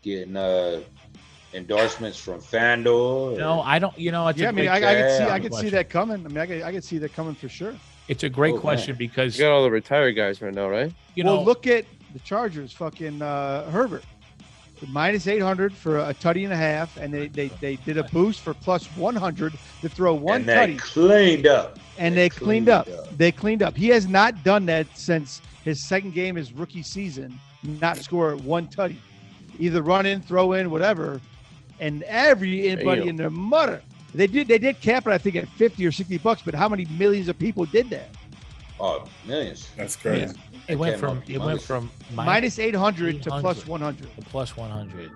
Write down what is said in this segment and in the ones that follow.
getting endorsements from FanDuel. No, I don't. You know, it's Yeah, a I mean, great I could see that coming. I mean, I could see that coming for sure. It's a great question because you got all the retired guys right now, right? You know, look at the Chargers. Fucking Herbert, minus 800 for a tutty and a half, and they did a boost for plus 100 to throw one and tutty. They cleaned up. They cleaned up. They cleaned up. He has not done that since his second game, his rookie season. Not score one tutty, either run in, throw in, whatever. And everybody in their mother. They did cap it, I think, at $50 or $60, but how many millions of people did that? Oh, millions. That's crazy. Yeah. It went from minus 800 to plus 100. To plus 100.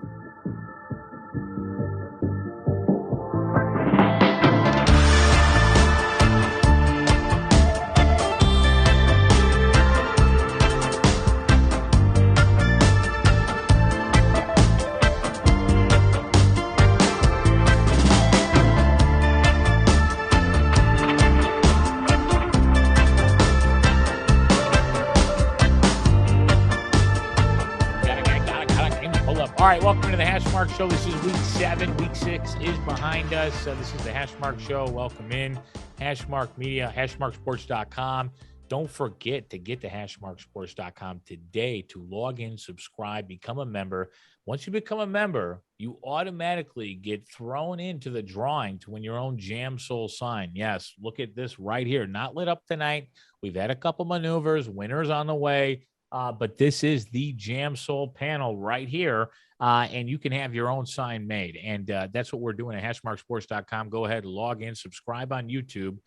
All right, welcome to the Hashmark Show. This is week 7. Week 6 is behind us. This is the Hashmark Show. Welcome in. Hashmark Media, HashmarkSports.com. Don't forget to get to HashmarkSports.com today to log in, subscribe, become a member. Once you become a member, you automatically get thrown into the drawing to win your own Jam Soul sign. Yes, look at this right here. Not lit up tonight. We've had a couple maneuvers. Winners on the way. But this is the Jam Soul panel right here, and you can have your own sign made. And that's what we're doing at HashmarkSports.com. Go ahead, log in, subscribe on YouTube,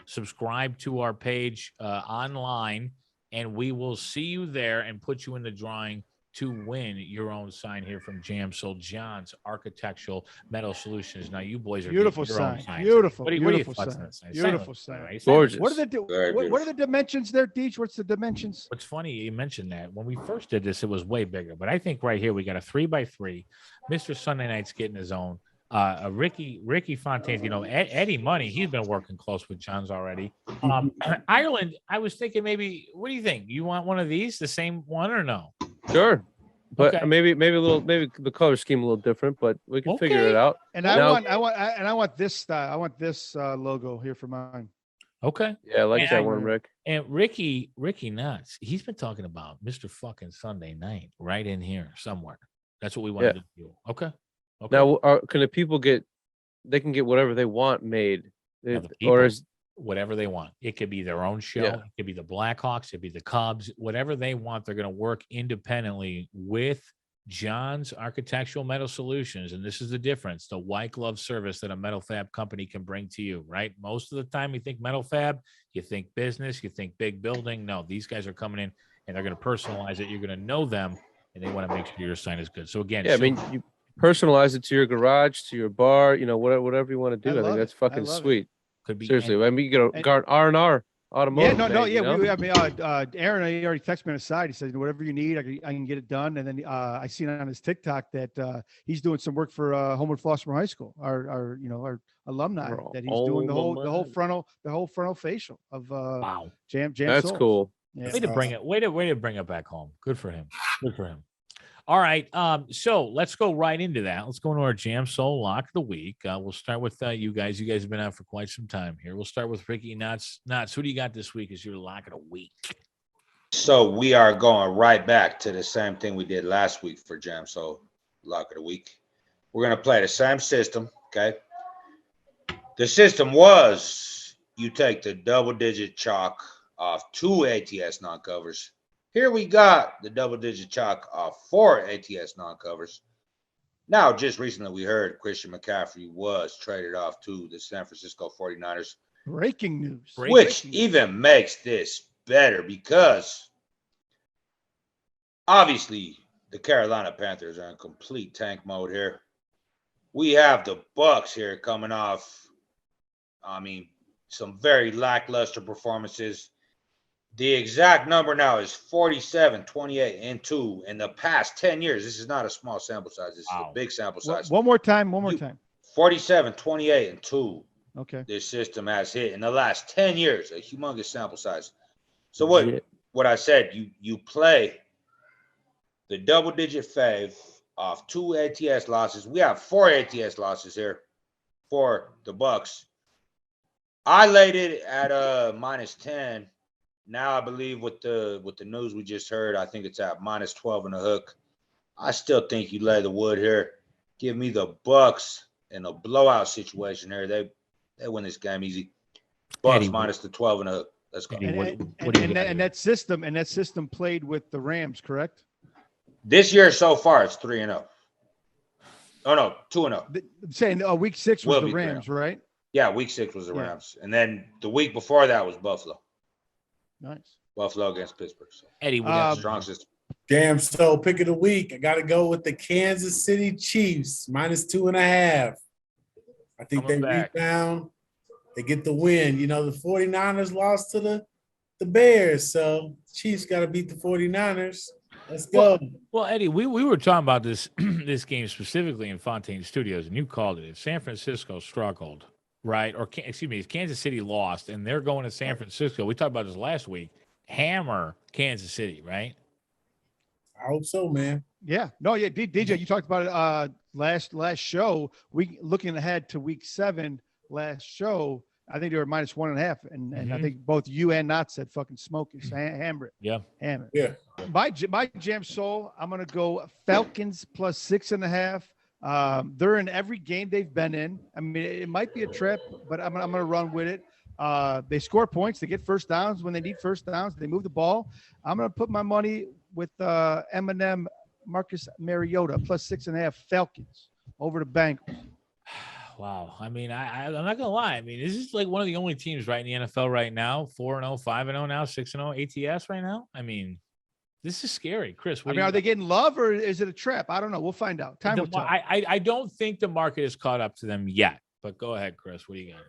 subscribe to our page online, and we will see you there and put you in the drawing to win your own sign here from Jam Soul, John's Architectural Metal Solutions. Now, you boys are beautiful your sign. Own signs. Beautiful. What are your thoughts on this sign? Beautiful sign. Right? Gorgeous. What are the dimensions there, Deech? What's the dimensions? What's funny, you mentioned that when we first did this, it was way bigger. But I think right here we got a 3x3. Mr. Sunday Night's getting his own. Rickyphantain, you know, Eddie Money, he's been working close with John's already. Ireland, I was thinking maybe, what do you think? You want one of these, the same one or no? Sure. But Okay. maybe the color scheme a little different, but we can figure it out. And I want this style. I want this logo here for mine. Okay. Yeah, I like that one, Rick. And Ricky Knotz, he's been talking about Mr. fucking Sunday Night right in here somewhere. That's what we wanted to do. Okay. Now, can the people they can get whatever they want made? Or is whatever they want. It could be their own show. Yeah. It could be the Blackhawks. It could be the Cubs. Whatever they want, they're going to work independently with John's Architectural Metal Solutions. And this is the difference, the white glove service that a metal fab company can bring to you, right? Most of the time you think metal fab, you think business, you think big building. No, these guys are coming in and they're going to personalize it. You're going to know them and they want to make sure your sign is good. So again, I mean, you personalize it to your garage, to your bar, you know, whatever you want to do. I think that's fucking sweet. Could be seriously. I mean, you get a R&R automotive. Aaron, he already texted me on the side. He said, whatever you need, I can get it done. And then I seen on his TikTok that he's doing some work for Homewood Flossmoor High School, our alumni, that he's doing the whole frontal facial of Jam. That's Soul. cool. Yeah. Way to bring it back home. Good for him. All right. So let's go right into that. Let's go into our Jam Soul Lock of the Week. We'll start with you guys. You guys have been out for quite some time here. We'll start with Ricky Knotz. Knotz, who do you got this week as your Lock of the Week? So we are going right back to the same thing we did last week for Jam Soul Lock of the Week. We're going to play the same system, okay? The system was you take the double-digit chalk off 2 ATS non-covers. Here we got the double-digit chalk off 4 ATS non-covers. Now, just recently we heard Christian McCaffrey was traded off to the San Francisco 49ers. Breaking news. Which even makes this better because obviously the Carolina Panthers are in complete tank mode here. We have the Bucks here coming off, some very lackluster performances. The exact number now is 47, 28, and 2 in the past 10 years. This is not a small sample size. This is a big sample size. One more time. 47, 28, and 2. Okay. This system has hit in the last 10 years, a humongous sample size. So what I said, you play the double-digit fave off 2 ATS losses. We have 4 ATS losses here for the Bucks. I laid it at -10. Now I believe with the news we just heard, I think it's at -12 and a hook. I still think you lay the wood here. Give me the Bucks in a blowout situation here. They win this game easy. Bucks minus the 12 and a hook. Let's go. And that system played with the Rams, correct? This year so far it's 3-0. Oh no, 2-0. Saying week 6 was the Rams, right? Yeah, week 6 was the Rams, and then the week before that was Buffalo. Nice. Buffalo against Pittsburgh. So. Eddie, we got strong system. Damn, so pick of the week. I got to go with the Kansas City Chiefs -2.5. I think they rebound. They get the win. You know, the 49ers lost to the Bears, so Chiefs got to beat the 49ers. Let's go. Well, Eddie, we were talking about this this game specifically in Fontaine Studios, and you called it. If San Francisco struggled, right, or excuse me, if Kansas City lost and they're going to San Francisco, we talked about this last week, hammer Kansas City, right? I hope so, man. Yeah. No, yeah, DJ, you talked about it last show. We looking ahead to week 7 last show. I think they were -1.5, and I think both you and Knotz said fucking smoke it, hammer it. Yeah. Hammer it. Yeah. My jam soul, I'm gonna go Falcons +6.5. They're in every game they've been in. I mean, it might be a trip, but I'm gonna run with it. They score points, they get first downs when they need first downs, they move the ball. I'm gonna put my money with Eminem Marcus Mariota +6.5 Falcons over the Bengals. Wow. I mean, I'm not gonna lie. I mean, this is like one of the only teams right in the NFL right now, 4-0, 5-0 now, 6-0 ATS right now. I mean, this is scary. Chris, are they getting love or is it a trap? I don't know. We'll find out. Time will tell. I don't think the market is caught up to them yet. But go ahead, Chris. What do you got?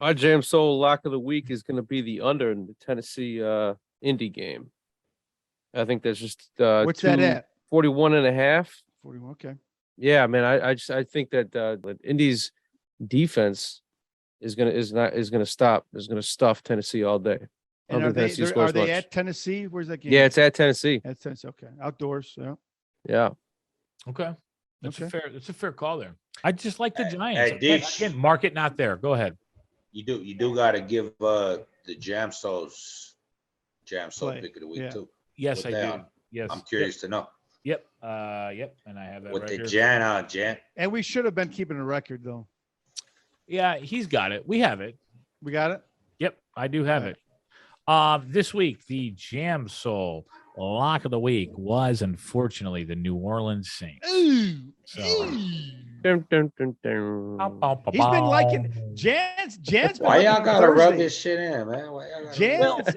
My jam soul lock of the week is going to be the under in the Tennessee Indy game. I think that's just what's that at? 41.5. 41. Okay. Yeah, man. I think that Indy's defense is gonna stuff Tennessee all day. And are they at Tennessee? Where's that game? Yeah, it's at Tennessee. At Tennessee. Okay. Outdoors. Yeah. Yeah. Okay. That's a fair call there. I just like the Giants. Hey, again, market not there. Go ahead. You do got to give the Jam Soul pick of the week too. Yes, I do. Yes. I'm curious to know. Yep. Yep. And I have that with right the here. Jan. And we should have been keeping a record though. Yeah, he's got it. We have it. We got it. Yep, I do have it. This week, the Jam Soul lock of the week was unfortunately the New Orleans Saints. So, He's been liking Jan's. Why y'all gotta rub this shit in, man?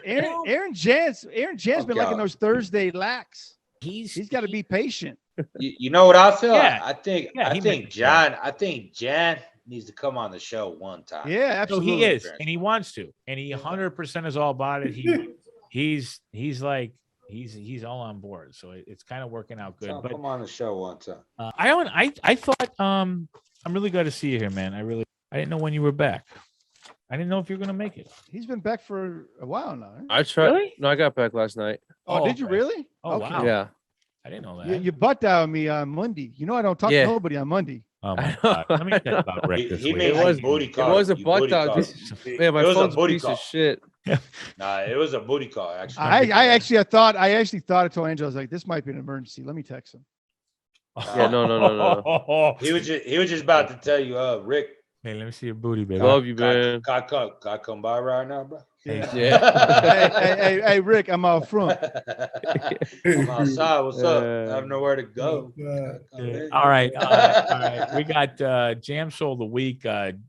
Aaron Jan's been liking those Thursday lacks. He's got to be patient. You know what I feel? Yeah. I think Jan needs to come on the show one time. Yeah, absolutely. So he is, and he wants to, and he 100% is all about it. He's all on board. So it's kind of working out good. But come on the show one time. I thought I'm really glad to see you here, man. I didn't know when you were back. I didn't know if you were gonna make it. He's been back for a while now. Right? I tried. Really? No, I got back last night. Oh, did you really? Oh, okay. Wow. Yeah. I didn't know that. You butt down me on Monday. You know I don't talk to nobody on Monday. Oh my God. Let me think about Rick this week. It was booty call. It was a butt dog. Man, my phone's a piece of shit. Nah, it was a booty call. Actually, I actually thought I told Angel, I was like, this might be an emergency. Let me text him. Yeah, no. He was just about to tell you, Rick. Hey, let me see your booty, baby. Love you, man. Can I come by right now, bro? Yeah. hey, Rick, I'm out front. I'm outside. What's up? I have nowhere to go. All right. We got Jam Soul of the Week.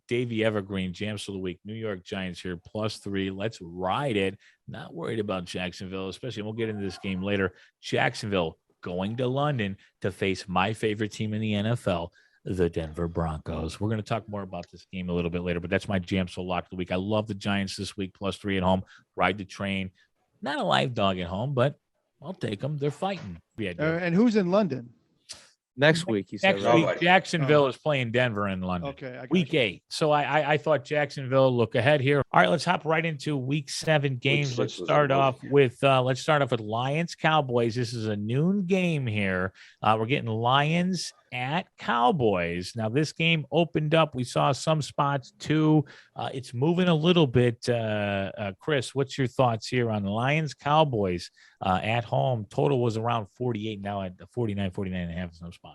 Davey Evergreen, Jam Soul of the Week. New York Giants here, +3. Let's ride it. Not worried about Jacksonville, especially. We'll get into this game later. Jacksonville going to London to face my favorite team in the NFL, the Denver Broncos. We're going to talk more about this game a little bit later, but that's my Jam Soul lock of the week. I love the Giants this week, +3 at home. Ride the train. Not a live dog at home, but I'll take them. They're fighting. Yeah, and who's in London? Next week, he said. Next Right? week, Nobody. Jacksonville is playing Denver in London. Okay, I got Week you. 8. So I thought Jacksonville look ahead here. All right, let's hop right into week 7 games. 6 Let's was start a off with Lions Cowboys. This is a noon game here. We're getting Lions at Cowboys. Now, this game opened up. We saw some spots too. It's moving a little bit. Chris, what's your thoughts here on Lions Cowboys at home? Total was around 48, now at 49 and a half in some spots.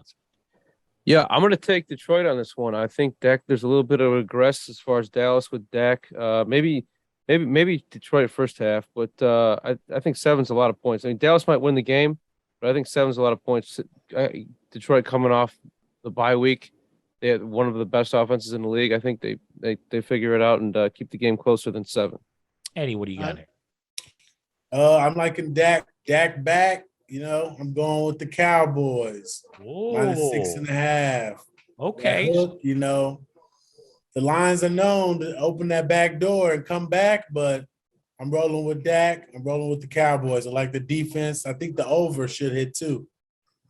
Yeah, I'm going to take Detroit on this one. I think Dak. There's a little bit of regress as far as Dallas with Dak. Maybe Detroit first half, but I think 7's a lot of points. I mean, Dallas might win the game, but I think 7's a lot of points. Detroit coming off the bye week, they had one of the best offenses in the league. I think they figure it out and keep the game closer than 7. Eddie, what do you got here? I'm liking Dak back. You know, I'm going with the Cowboys. Whoa. -6.5. Okay. That hook, you know, the Lions are known to open that back door and come back, but I'm rolling with Dak. I'm rolling with the Cowboys. I like the defense. I think the over should hit too.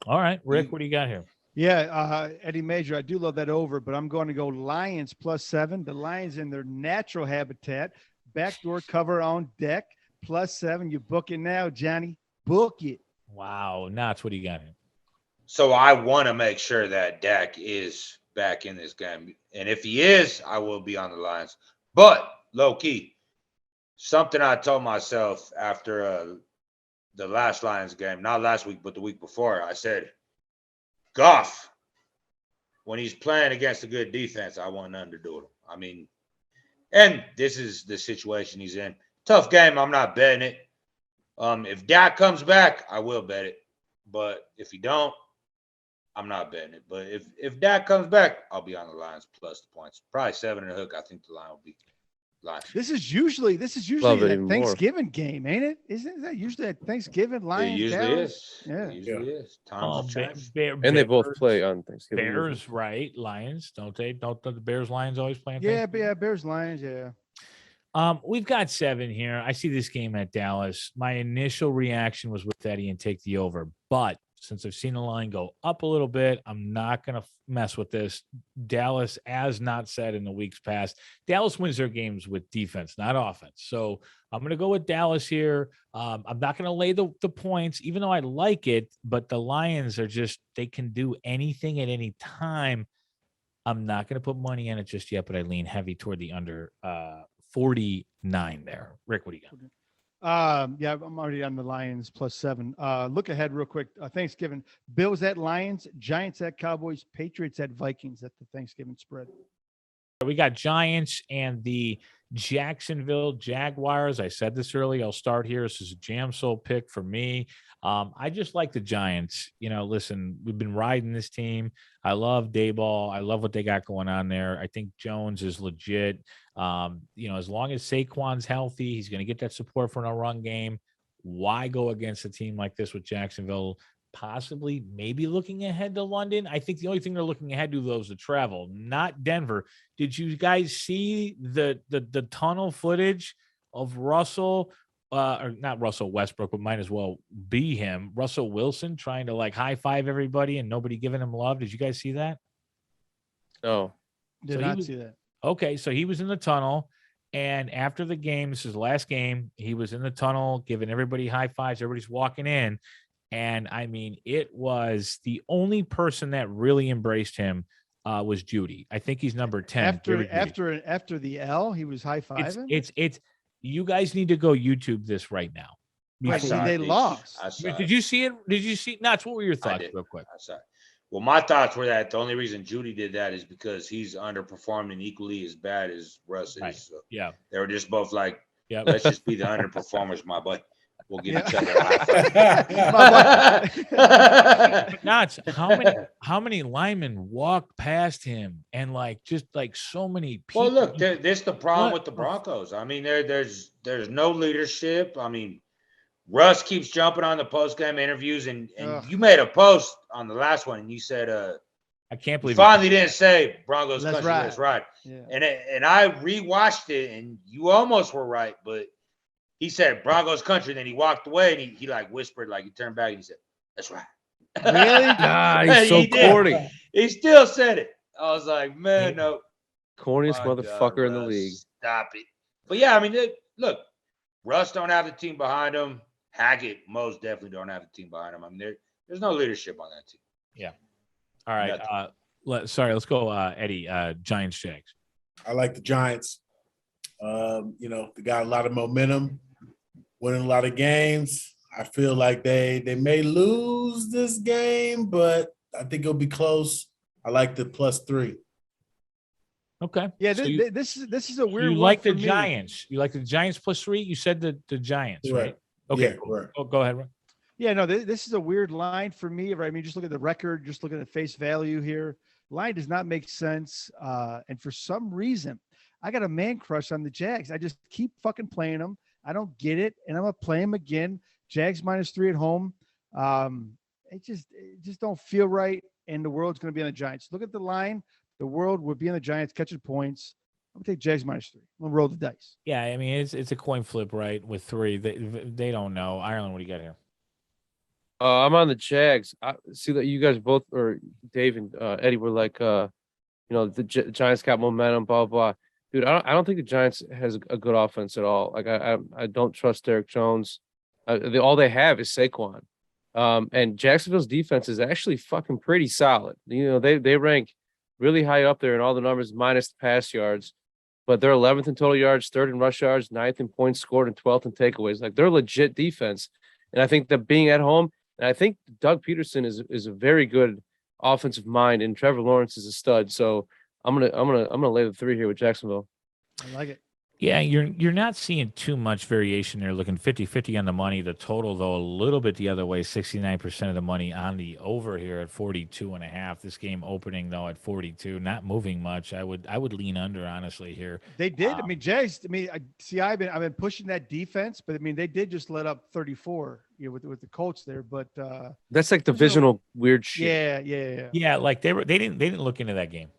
All right, Rick, what do you got here? Yeah, Eddie Major, I do love that over, but I'm going to go Lions +7. The Lions in their natural habitat, backdoor cover on deck, +7. You book it now, Johnny. Book it. Wow, Knotz, what do you got here? So I want to make sure that Dak is back in this game. And if he is, I will be on the Lions. But low key, something I told myself after the last Lions game, not last week, but the week before, I said, Goff, when he's playing against a good defense, I want nothing to do with him. I mean, and this is the situation he's in. Tough game. I'm not betting it. If Dak comes back, I will bet it. But if he don't, I'm not betting it. But if Dak comes back, I'll be on the Lions plus the points. Probably 7 and a hook. I think the line will be Lions. This is usually a Thanksgiving game, ain't it? Isn't that usually a Thanksgiving Lions? It usually is. Yeah. It usually is. Times have changed. And they both play on Thanksgiving. Bears, right? Lions, don't they? Don't the Bears Lions always play on Yeah, Thanksgiving? yeah, Bears Lions, yeah. We've got 7 here. I see this game at Dallas. My initial reaction was with Eddie and take the over, but since I've seen the line go up a little bit, I'm not going to mess with this. Dallas, as not said in the weeks past, Dallas wins their games with defense, not offense. So I'm going to go with Dallas here. I'm not going to lay the points, even though I like it, but the Lions are just, they can do anything at any time. I'm not going to put money on it just yet, but I lean heavy toward the under 49 there. Rick, what do you got? Yeah, I'm already on the Lions +7. Look ahead real quick. Thanksgiving, Bills at Lions, Giants at Cowboys, Patriots at Vikings at the Thanksgiving spread. We got Giants and the Jacksonville Jaguars. I said this early. I'll start here. This is a jam soul pick for me. I just like the Giants. You know, listen, we've been riding this team. I love Dayball. I love what they got going on there. I think Jones is legit. You know, as long as Saquon's healthy, he's going to get that support for a run game. Why go against a team like this with Jacksonville? Possibly, maybe looking ahead to London. I think the only thing they're looking ahead to those to travel, not Denver. Did you guys see the tunnel footage of Russell, or not Russell Westbrook, but might as well be him, Russell Wilson trying to like high five everybody and nobody giving him love? Did you guys see that? No, Did not see that. Okay, so he was in the tunnel, and after the game, this is the last game, he was in the tunnel giving everybody high fives. Everybody's walking in. And I mean, it was the only person that really embraced him was Judy. I think he's number 10. After the L, he was high fiving. It's you guys need to go YouTube this right now. They lost. Did you see it? Did you see? Knotz, what were your thoughts, real quick? I saw it. Well, my thoughts were that the only reason Judy did that is because he's underperforming equally as bad as Russ is. Right. So Yeah, they were just both like, yeah. let's just be the underperformers, my boy. We'll give each other a high five. Knotz, how many linemen walked past him and like just like so many people? Well, look, this is the problem with the Broncos. I mean, there's no leadership. I mean, Russ keeps jumping on the post-game interviews, and you made a post on the last one, and you said, I can't believe you finally didn't say Broncos Let's country, ride. let's ride. Yeah. And I rewatched it, and you almost were right, but he said Broncos country, and then he walked away, and he like whispered, like he turned back, and he said, "That's right." Really? God, he's so corny. He still said it. I was like, man, no. Corniest motherfucker in the league. Stop it. But yeah, I mean, look, Russ don't have the team behind him. Hackett most definitely don't have the team behind him. I mean, there's no leadership on that team. Yeah. All right. Let's go, Eddie. Giants, Jags. I like the Giants. They got a lot of momentum, winning a lot of games. I feel like they may lose this game, but I think it'll be close. I like the +3. Okay. Yeah, this is a weird. You like the Giants? You like the Giants +3? You said the Giants, right? Okay. Yeah, cool. Right. Oh, go ahead, Ron. Yeah, no, this is a weird line for me. Right? I mean, just look at the record, just look at the face value here. Line does not make sense, and for some reason, I got a man crush on the Jags. I just keep fucking playing them. I don't get it, and I'm gonna play them again. Jags -3 at home. It just don't feel right, and the world's gonna be on the Giants. Look at the line. The world would be on the Giants catching points. I'm gonna take Jags -3. I'm gonna roll the dice. Yeah, I mean it's a coin flip, right? With 3, they don't know. Ireland, what do you got here? I'm on the Jags. I see that you guys both, or Dave and Eddie, were like, the Giants got momentum, blah blah. Dude, I don't think the Giants has a good offense at all. Like I don't trust Derek Jones. All they have is Saquon. And Jacksonville's defense is actually fucking pretty solid. They rank really high up there in all the numbers minus the pass yards, but they're 11th in total yards, 3rd in rush yards, 9th in points scored, and 12th in takeaways. Like they're legit defense. And I think that being at home, and I think Doug Peterson is a very good offensive mind, and Trevor Lawrence is a stud. So I'm gonna lay the 3 here with Jacksonville. I like it. Yeah, you're not seeing too much variation there. Looking 50-50 on the money. The total, though, a little bit the other way. 69% of the money on the over here at 42.5. This game opening though at 42, not moving much. I would lean under honestly here. They did. I mean, Jags. I mean, I've been pushing that defense, but I mean, they did just let up 34. With the Colts there, but that's like divisional weird shit. Yeah. Like they didn't look into that game.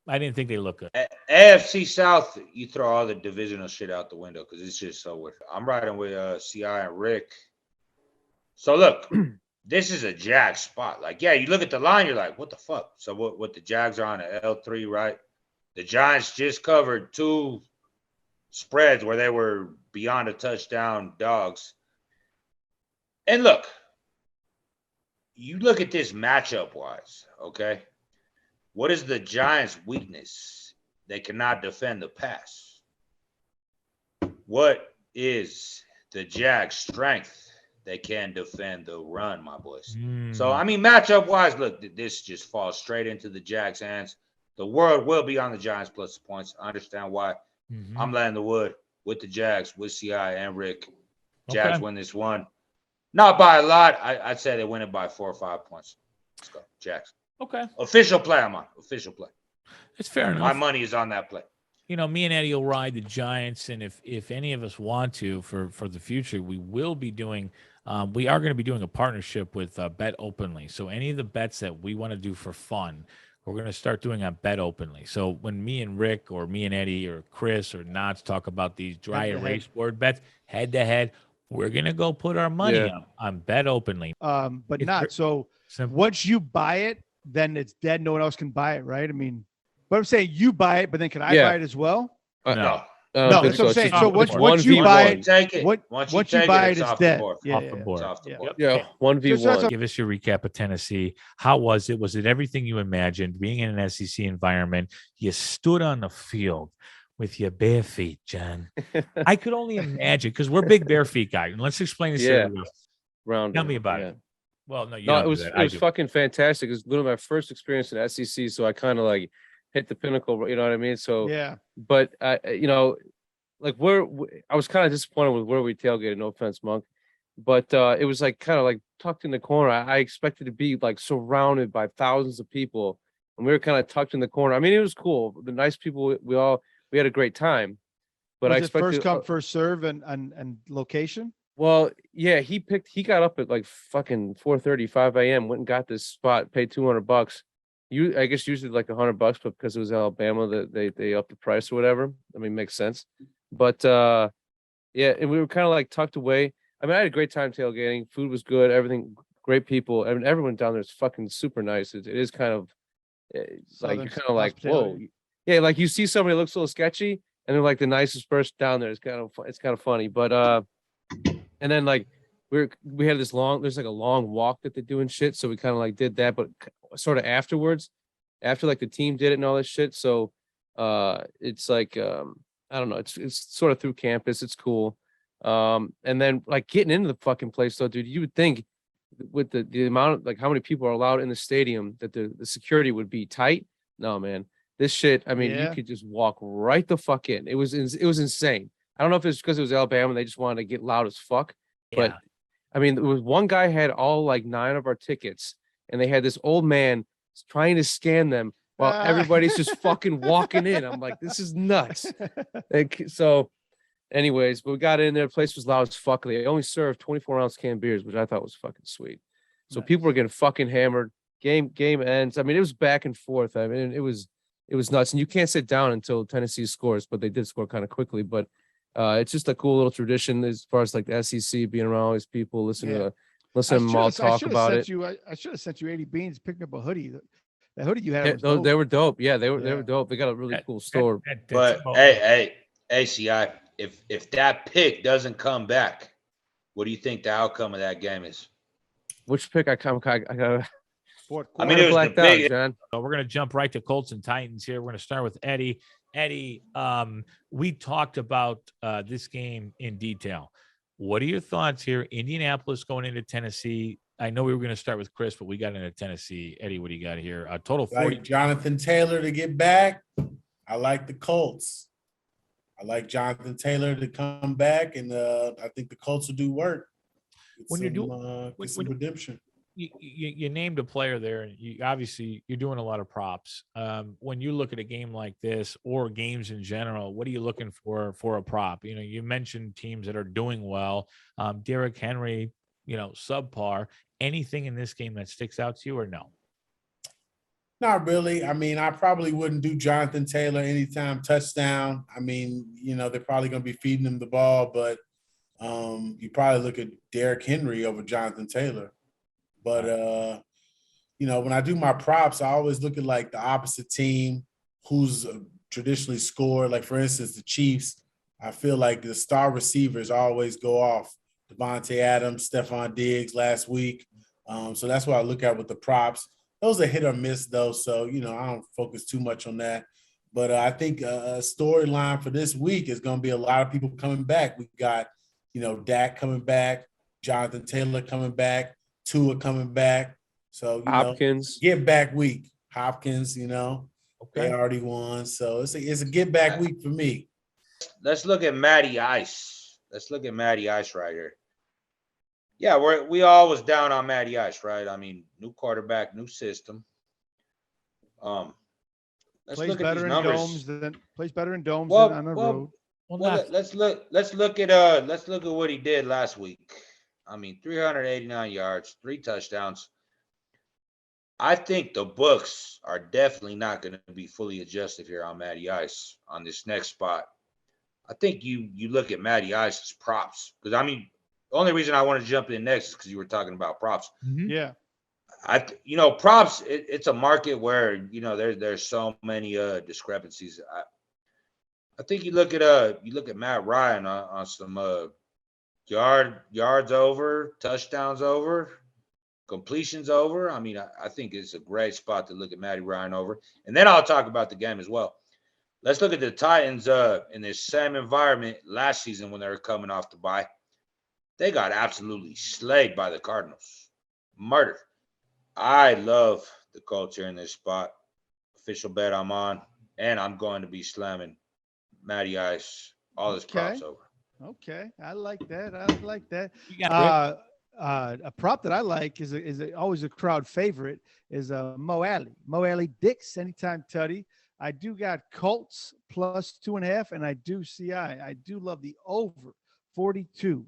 I didn't think they looked good. AFC South, you throw all the divisional shit out the window because it's just so weird. I'm riding with CI and Rick. So look, this is a Jags spot. Like, yeah, you look at the line, you're like, what the fuck? So what the Jags are on at L3, right? The Giants just covered 2 spreads where they were beyond a touchdown dogs. And look, you look at this matchup wise, okay? What is the Giants' weakness? They cannot defend the pass. What is the Jags' strength? They can defend the run, my boys. So, I mean, matchup wise, look, this just falls straight into the Jags' hands. The world will be on the Giants plus the points. I understand why. I'm laying the wood with the Jags, with CI and Rick. Jags win this one. Not by a lot. I'd say they win it by 4 or 5 points. Let's go, Jags. Okay. Official play, I'm on. Official play. It's fair enough. My money is on that play. Me and Eddie will ride the Giants, and if any of us want to for the future, we will be doing. We are going to be doing a partnership with Bet Openly. So any of the bets that we want to do for fun, we're going to start doing on Bet Openly. So when me and Rick or me and Eddie or Chris or Knotz talk about these dry erase board bets head to head, we're going to go put our money up on Bet Openly. But not so. Simple. Once you buy it, then it's dead. No one else can buy it, right? I mean, but I'm saying you buy it, but then can I buy it as well? No. No, that's what I'm saying. So once you buy it, take it. Once you buy it, it's dead. Off the board. Yeah, 1v1. Give us your recap of Tennessee. How was it? Was it everything you imagined? Being in an SEC environment, you stood on the field with your bare feet, John. I could only imagine because we're big bare feet guys. And let's explain this. Tell me about it. Well, no, it was fucking fantastic. It was literally my first experience in SEC, so I kind of like hit the pinnacle. You know what I mean? So but I was kind of disappointed with where we tailgated. No offense, Monk, but it was like kind of like tucked in the corner. I expected to be like surrounded by thousands of people, and we were kind of tucked in the corner. I mean, it was cool. The nice people. We had a great time. But I expected first come, first serve, and location. Well, yeah, he got up at like fucking 4:35 a.m. Went and got this spot, paid $200. I guess usually like $100, but because it was Alabama, that they upped the price or whatever. I mean, makes sense. But and we were kind of like tucked away. I mean, I had a great time tailgating. Food was good, everything great people. I mean, everyone down there is fucking super nice. It is kind of like you're kind of like, whoa, yeah, like you see somebody looks a little sketchy, and they're like the nicest person down there. It's kind of funny, but and then like we had there's like a long walk that they do and shit, so we kind of like did that, but sort of afterwards, after like the team did it and all this shit. So it's like I don't know, it's sort of through campus. It's cool. And then like getting into the fucking place though, dude, you would think with the amount of like how many people are allowed in the stadium that the security would be tight. No, man, this shit, I mean, you could just walk right the fuck in. It was insane. I don't know if it's because it was Alabama and they just wanted to get loud as fuck, but I mean, there was one guy had all like 9 of our tickets, and they had this old man trying to scan them while everybody's just fucking walking in. I'm like, this is nuts. So anyways, but we got in there. The place was loud as fuck. They only served 24-ounce canned beers, which I thought was fucking sweet. So people were getting fucking hammered. Game ends. I mean, it was back and forth. I mean, it was nuts. And you can't sit down until Tennessee scores, but they did score kind of quickly. But it's just a cool little tradition as far as like the SEC being around all these people, listening to them all talk about it. I should have sent you 80 beans picking up a hoodie. That hoodie you had. Yeah, they were dope. Yeah, they were dope. They got a really cool store. But hey, CI, if that pick doesn't come back, what do you think the outcome of that game is? Which pick? I got. I mean, it was the big. So we're gonna jump right to Colts and Titans here. We're gonna start with Eddie. Eddie, we talked about this game in detail. What are your thoughts here? Indianapolis going into Tennessee. I know we were going to start with Chris, but we got into Tennessee. Eddie, what do you got here? Total 40. Like Jonathan Taylor to get back. I like the Colts. I like Jonathan Taylor to come back, and I think the Colts will do work. When you're doing some redemption. You named a player there, and you're doing a lot of props. When you look at a game like this or games in general, what are you looking for a prop? You know, you mentioned teams that are doing well. Derrick Henry, subpar. Anything in this game that sticks out to you or no? Not really. I mean, I probably wouldn't do Jonathan Taylor anytime touchdown. I mean, they're probably going to be feeding him the ball, but you probably look at Derrick Henry over Jonathan Taylor. But, when I do my props, I always look at like the opposite team who's traditionally scored. Like, for instance, the Chiefs, I feel like the star receivers always go off. Devontae Adams, Stephon Diggs last week. So that's what I look at with the props. Those are hit or miss, though. So, I don't focus too much on that. But I think a storyline for this week is going to be a lot of people coming back. We got, Dak coming back, Jonathan Taylor coming back, Tua coming back. So, Hopkins, get back week. Hopkins, they already won. So it's a get back week for me. Let's look at Matty Ice. Right here. Yeah, we all was down on Matty Ice, right? I mean, new quarterback, new system. Let's plays look at better these in numbers. plays better in domes than on the road. Let's look at what he did last week. I mean, 389 yards, 3 touchdowns. I think the books are definitely not going to be fully adjusted here on Matty Ice on this next spot. I think you look at Matty Ice's props, because I mean, the only reason I want to jump in next is because you were talking about props. Mm-hmm. Yeah. Props, it's a market where, there's so many discrepancies. I think you look at Matt Ryan on some yards over, touchdowns over, completions over. I mean, I think it's a great spot to look at Matty Ryan over. And then I'll talk about the game as well. Let's look at the Titans in this same environment last season when they were coming off the bye. They got absolutely slayed by the Cardinals. Murdered. I love the Colts here in this spot. Official bet I'm on. And I'm going to be slamming Matty Ice, all his props over. Okay. I like that. A prop that I like is always a crowd favorite is Mo Alley Dix, anytime tutty. I do got Colts plus 2.5, and I do CI. I do love the over 42.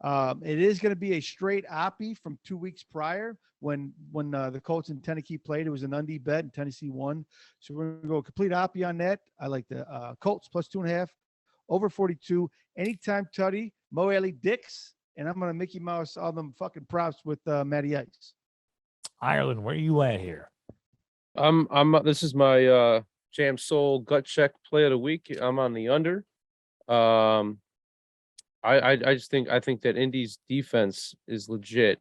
It is going to be a straight oppie from 2 weeks prior when the Colts and Tennessee played. It was an undie bet and Tennessee won. So we're going to go complete oppie on that. I like the Colts plus 2.5, over 42. Anytime tutty, Mo Alley Dix. and I'm going to Mickey Mouse all them fucking props with Matty Ice. Ireland, where are you at here? This is my Jam Soul gut check play of the week. I'm on the under. I think that Indy's defense is legit,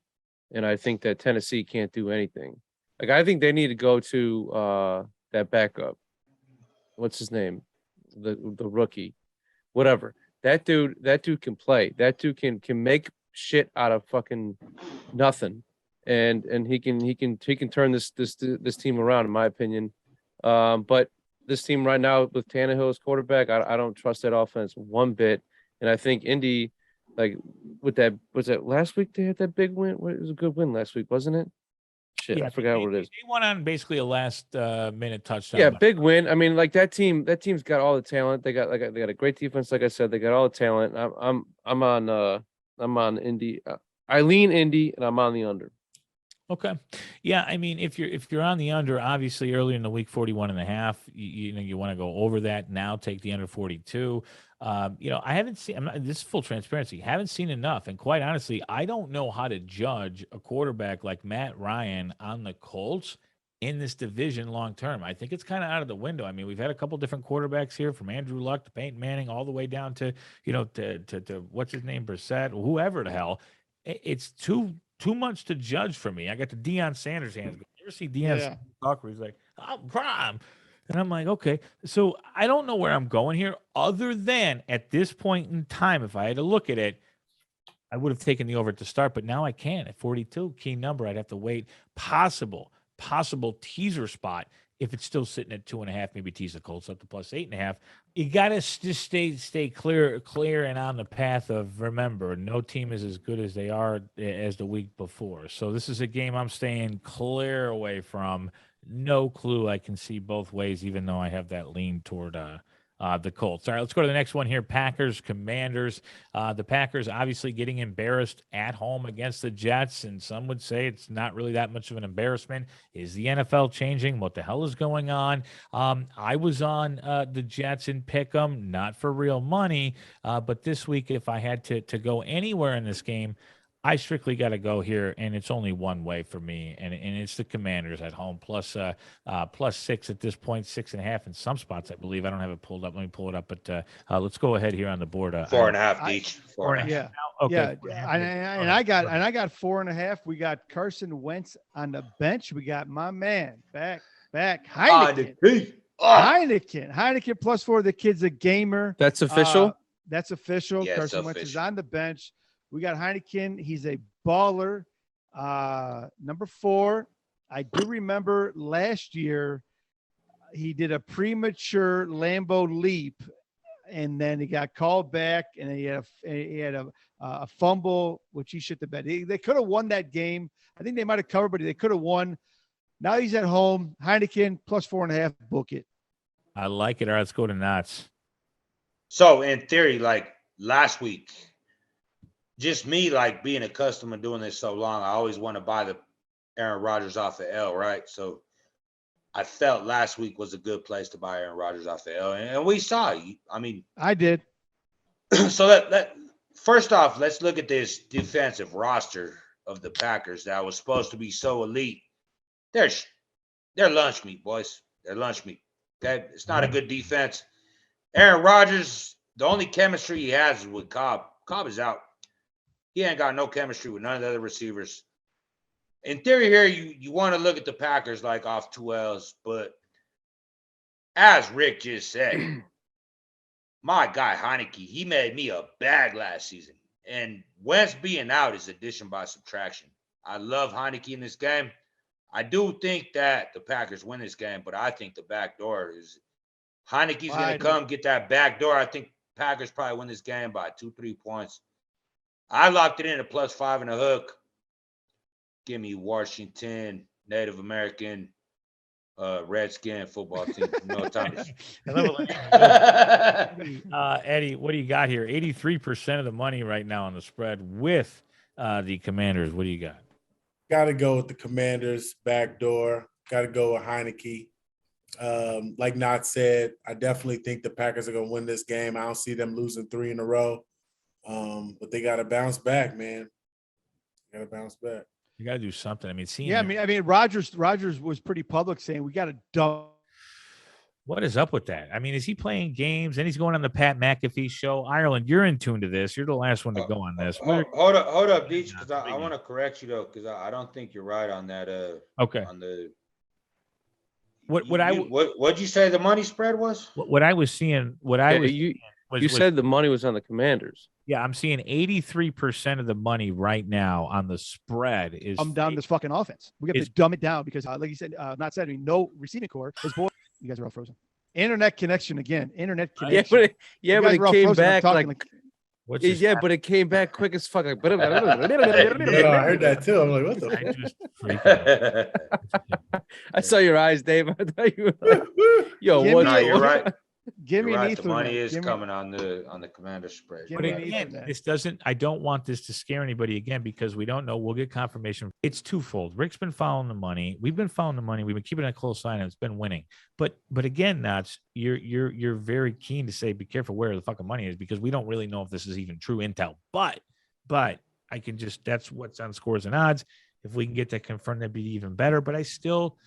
and I think that Tennessee can't do anything. Like, I think they need to go to that backup. What's his name? The rookie, whatever. That dude can play. That dude can make shit out of fucking nothing, and he can turn this team around, in my opinion. But this team right now with Tannehill as quarterback, I don't trust that offense one bit. And I think Indy, like, was that last week they had that big win? It was a good win last week, wasn't it? Shit, Yeah, I forgot what it is. They won on basically a last minute touchdown. Yeah, big win. I mean, like, that team's got all the talent. They got a great defense, like I said. They got all the talent. I'm on Indy. I lean Indy, and I'm on the under. Okay. Yeah, I mean, if you're on the under, obviously earlier in the week, 41.5, you want to go over that. Now take the under 42. I haven't seen, this is full transparency, haven't seen enough. And quite honestly, I don't know how to judge a quarterback like Matt Ryan on the Colts in this division long term. I think it's kind of out of the window. I mean, we've had a couple different quarterbacks here, from Andrew Luck to Peyton Manning, all the way down to, to what's his name, Brissett, whoever the hell. It's too much to judge for me. I got the Deion Sanders hands. You ever see Deion talk where he's like, I'm prime? And I'm like, okay. So I don't know where I'm going here, other than at this point in time, if I had to look at it, I would have taken the over at the start, but now I can't. At 42, key number, I'd have to wait. Possible teaser spot. If it's still sitting at 2.5, maybe tease the Colts up to plus 8.5. You got to just stay clear and on the path of, remember, no team is as good as they are as the week before. So this is a game I'm staying clear away from. No clue. I can see both ways, even though I have that lean toward the Colts. All right, let's go to the next one here. Packers, Commanders. The Packers obviously getting embarrassed at home against the Jets, and some would say it's not really that much of an embarrassment. Is the NFL changing? What the hell is going on? I was on the Jets in Pick'em, not for real money, but this week, if I had to go anywhere in this game, I strictly got to go here, and it's only one way for me, and it's the Commanders at home, plus 6 at this point, 6.5 in some spots, I believe. I don't have it pulled up. Let me pull it up, but let's go ahead here on the board. 4.5 each. 4.5. Yeah. Okay. Yeah. And I got 4.5. We got Carson Wentz on the bench. We got my man back Heineken. Heineken plus 4. The kid's a gamer. That's official. That's official. Yeah, Carson Wentz is on the bench. We got Heineken. He's a baller. Number 4, I do remember last year he did a premature Lambeau leap, and then he got called back, and he had a fumble, which he shit the bed. They could have won that game. I think they might have covered, but they could have won. Now he's at home. Heineken plus 4.5. Book it. I like it. All right, let's go to Knotz. So in theory, like last week, just me, like, being accustomed to doing this so long, I always want to buy the Aaron Rodgers off the L, right? So I felt last week was a good place to buy Aaron Rodgers off the L, and we saw. I mean, I did. So that first off, let's look at this defensive roster of the Packers that was supposed to be so elite. They're lunch meat, boys. They're lunch meat. Okay, it's not a good defense. Aaron Rodgers, the only chemistry he has is with Cobb. Cobb is out. He ain't got no chemistry with none of the other receivers. In theory here, you want to look at the Packers like off 2 L's, but as Rick just said, my guy Heineke, he made me a bag last season. And Wentz being out is addition by subtraction. I love Heineke in this game. I do think that the Packers win this game, but I think the back door is Heineke's going to come get that back door. I think Packers probably win this game by 2-3 points. I locked it in at plus 5 and a hook. Give me Washington, Native American, Redskin football team. No time. Eddie, what do you got here? 83% of the money right now on the spread with the Commanders. What do you got? Got to go with the Commanders back door. Got to go with Heineke. Like Knotz said, I definitely think the Packers are going to win this game. I don't see them losing 3 in a row. But they got to bounce back, man. Got to bounce back. You got to do something. I mean, Rogers was pretty public saying we got to dump. What is up with that? I mean, is he playing games? And he's going on the Pat McAfee show. Ireland, you're in tune to this. You're the last one to go on this. Hold up, Deech, because I want to correct you though, because I don't think you're right on that. Okay. On the what'd you say the money spread was? What I was seeing, you said the money was on the Commanders. Yeah, I'm seeing 83% of the money right now on the spread is down this fucking offense. We have to dumb it down because, like you said, no receiving core. His boy, you guys are all frozen. Internet connection again. Internet connection. But it came back but it came back quick as fuck. Like, I heard that too. I'm like, what the fuck? I saw your eyes, Dave. I thought you were you're right. Give me an Ethernet. The money is coming on the Commander spread. But again, I don't want this to scare anybody again because we don't know. We'll get confirmation. It's twofold. Rick's been following the money. We've been following the money. We've been keeping a close eye on it. It's been winning. But again, Knotz, you're very keen to say be careful where the fucking money is because we don't really know if this is even true intel. But I can that's what's on Scores and Odds. If we can get that confirmed, that'd be even better. But I still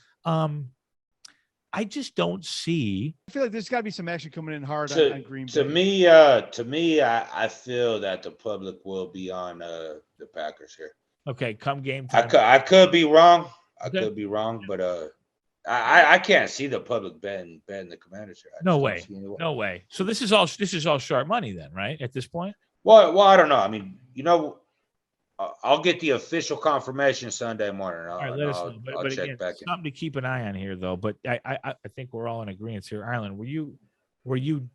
I just don't see. I feel like there's got to be some action coming in hard on Green Bay. To me, I feel that the public will be on the Packers here. Okay, come game time. I could be wrong. Could be wrong, but I can't see the public betting the Commanders here. No way. So this is all sharp money then, right? At this point. Well, I don't know. I mean, I'll get the official confirmation Sunday morning. I'll check again, back something to keep an eye on here, though. But I think we're all in agreement here. Ireland, were you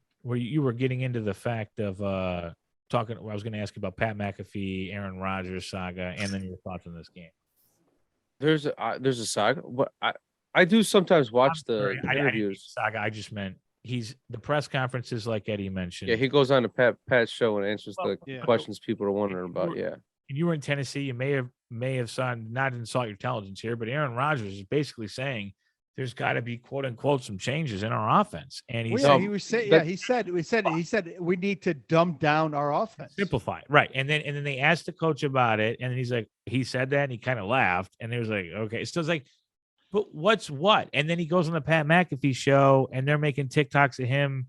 getting into the fact of talking? I was going to ask you about Pat McAfee, Aaron Rodgers saga, and then your thoughts on this game. There's a saga. But I do sometimes watch the interviews. Saga. I just meant the press conferences, like Eddie mentioned. Yeah, he goes on to Pat's show and answers the questions people are wondering about. Yeah. And you were in Tennessee, you may have not insult your intelligence here, but Aaron Rodgers is basically saying there's got to be quote unquote some changes in our offense. And he said we need to dumb down our offense. Simplify it. Right. And then they asked the coach about it, and he's like, he said that and he kind of laughed, and it was like, okay. So it's like, but what's what? And then he goes on the Pat McAfee show and they're making TikToks of him,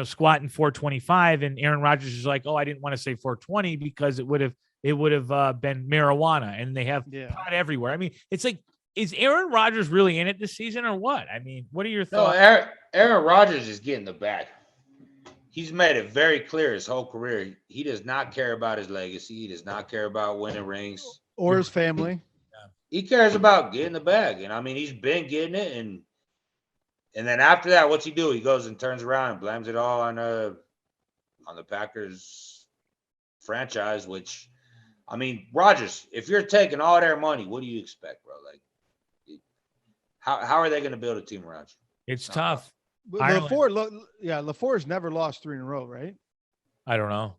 squatting 425, and Aaron Rodgers is like, oh, I didn't want to say 420 because it would have been marijuana, and they have pot everywhere. I mean, it's like, is Aaron Rodgers really in it this season or what? I mean, what are your thoughts? No, Aaron Rodgers is getting the bag. He's made it very clear his whole career. He does not care about his legacy. He does not care about winning rings. Or his family. He cares about getting the bag. And I mean, he's been getting it. And then after that, what's he do? He goes and turns around and blames it all on the Packers franchise, which, I mean, Rodgers, if you're taking all their money, what do you expect, bro? Like, how are they going to build a team around you? It's tough. LaFleur's never lost 3 in a row, right? I don't know.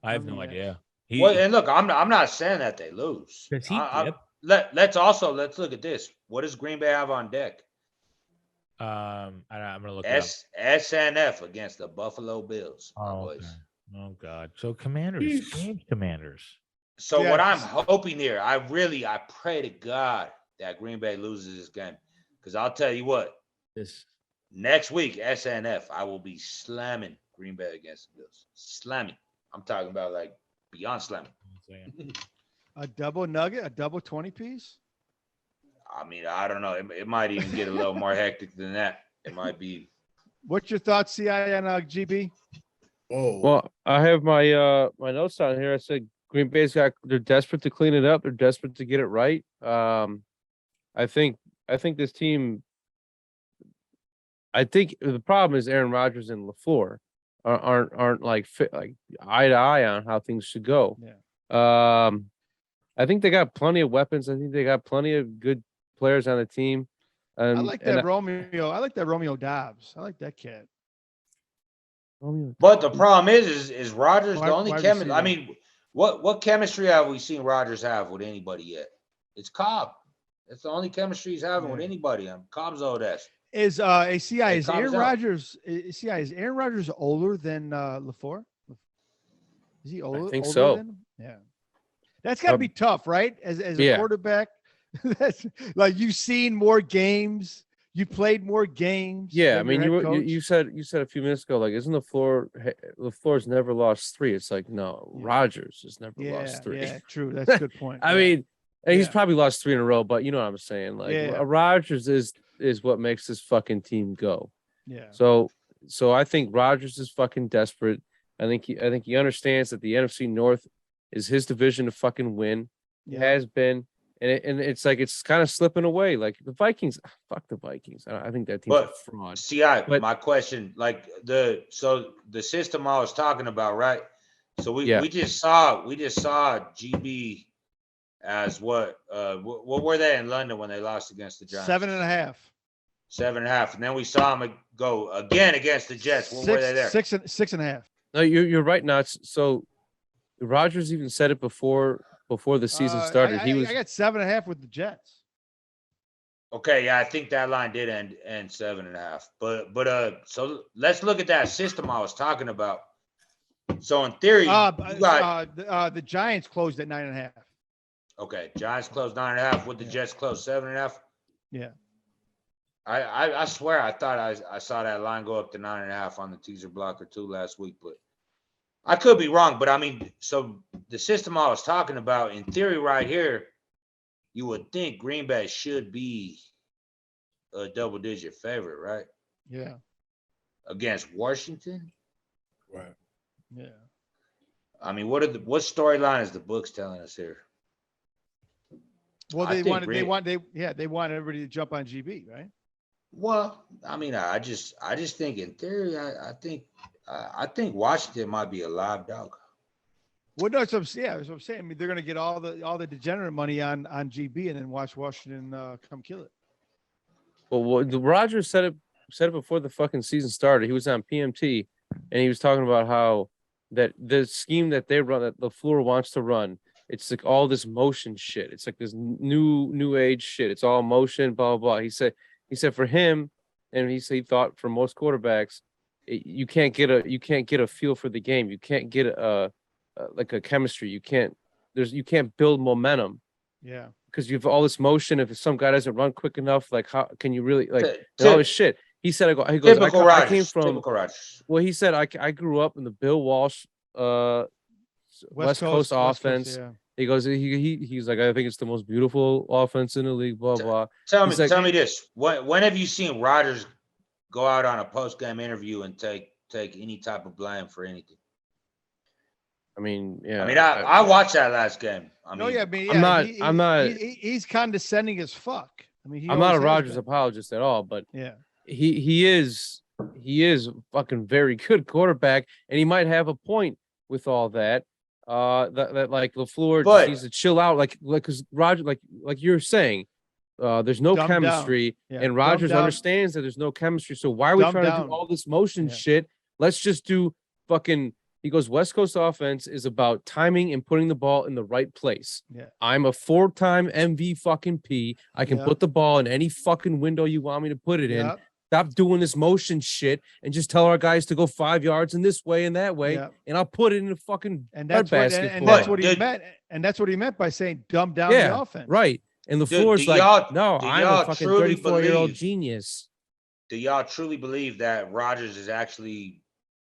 I have no idea. And look, I'm not saying that they lose. Let's look at this. What does Green Bay have on deck? I'm gonna look SNF against the Buffalo Bills. Oh God. So Commanders. So what I'm hoping here, I pray to God that Green Bay loses this game. Because I'll tell you what, next week, SNF, I will be slamming Green Bay against the Bills. Slamming. I'm talking about like beyond slamming. A double nugget, a double 20-piece? I mean, I don't know. It might even get a little more hectic than that. It might be. What's your thoughts, CI and GB? Oh. Well, I have my my notes on here. I said Green Bay's they're desperate to clean it up. They're desperate to get it right. I think this team. I think the problem is Aaron Rodgers and LaFleur aren't like fit, like eye to eye on how things should go. Yeah. I think they got plenty of weapons. I think they got plenty of good players on the team. I like that Romeo. I like that Romeo Dobbs. I like that kid. But the problem is Rodgers the only chemistry. I mean, what chemistry have we seen Rodgers have with anybody yet? It's Cobb. That's the only chemistry he's having with anybody. Cobb's old ass. Is Aaron Rodgers older than LaFleur? Is he older? I think older so. Than him? Yeah. That's got to be tough, right? As a quarterback, that's like you've seen more games, you played more games. Yeah, I mean, you said a few minutes ago, like, isn't LaFleur's never lost 3? It's like, no, Rodgers has never lost 3. Yeah, true. That's a good point. I mean, and he's probably lost 3 in a row, but you know what I'm saying? Like, Rodgers is what makes this fucking team go. Yeah. So I think Rodgers is fucking desperate. I think he understands that the NFC North is his division to fucking win. It has been. And it's like it's kind of slipping away. Like the Vikings, fuck the Vikings. I think that team's a fraud. My question, like the system I was talking about, right? So we just saw GB as what were they in London when they lost against the Giants? 7.5. 7.5, and then we saw them go again against the Jets. What were they there? 6.5. No, you're right, Knotz. So Rodgers even said it before the season started. I got 7.5 with the Jets. Okay, yeah, I think that line did end 7.5. But so let's look at that system I was talking about. So in theory, the Giants closed at 9.5. Okay, Giants closed 9.5. With the Jets closed 7.5. Yeah. I swear I thought I saw that line go up to 9.5 on the teaser blocker too last week, but I could be wrong. But I mean, so the system I was talking about, in theory, right here, you would think Green Bay should be a double-digit favorite, right? Yeah. Against Washington. Right. Yeah. I mean, what storyline is the books telling us here? Well, they want everybody to jump on GB, right? Well, I mean, I just think in theory, I think Washington might be a live dog. Well, no, that's what I'm saying. I mean, they're going to get all the degenerate money on GB and then watch Washington come kill it. Well, Rodgers said it before the fucking season started. He was on PMT and he was talking about how that the scheme that they run, that LaFleur wants to run, it's like all this motion shit. It's like this new age shit. It's all motion, blah blah blah. He said for him, and he thought for most quarterbacks, you can't get a feel for the game. You can't get like a chemistry. You can't build momentum. Yeah. Because you have all this motion. If some guy doesn't run quick enough, like how can you really like all this shit? He said, I came from. Well, he said I grew up in the Bill Walsh West Coast offense. Yeah. He goes, he's like, I think it's the most beautiful offense in the league. Blah blah. Tell me this: when have you seen Rodgers go out on a post-game interview and take any type of blame for anything? I mean, yeah. I mean, I watched that last game. I'm not. He's condescending as fuck. I mean, I'm not a Rodgers apologist at all, but yeah, he is a fucking very good quarterback, and he might have a point with all that. That like LaFleur just needs to chill out, like because Rodgers, like you're saying, there's no chemistry, and Rodgers understands that there's no chemistry. So why are we trying to do all this motion shit? Let's just do fucking. He goes, West Coast offense is about timing and putting the ball in the right place. Yeah. I'm a 4-time MV fucking P. I can put the ball in any fucking window you want me to put it in. Stop doing this motion shit and just tell our guys to go 5 yards in this way and that way, and I'll put it in the fucking basket. And that's what he meant. And that's what he meant by saying dumb down the offense. Right. And LaFleur's like, no, I'm a fucking 34-year-old genius. Do y'all truly believe that Rodgers is actually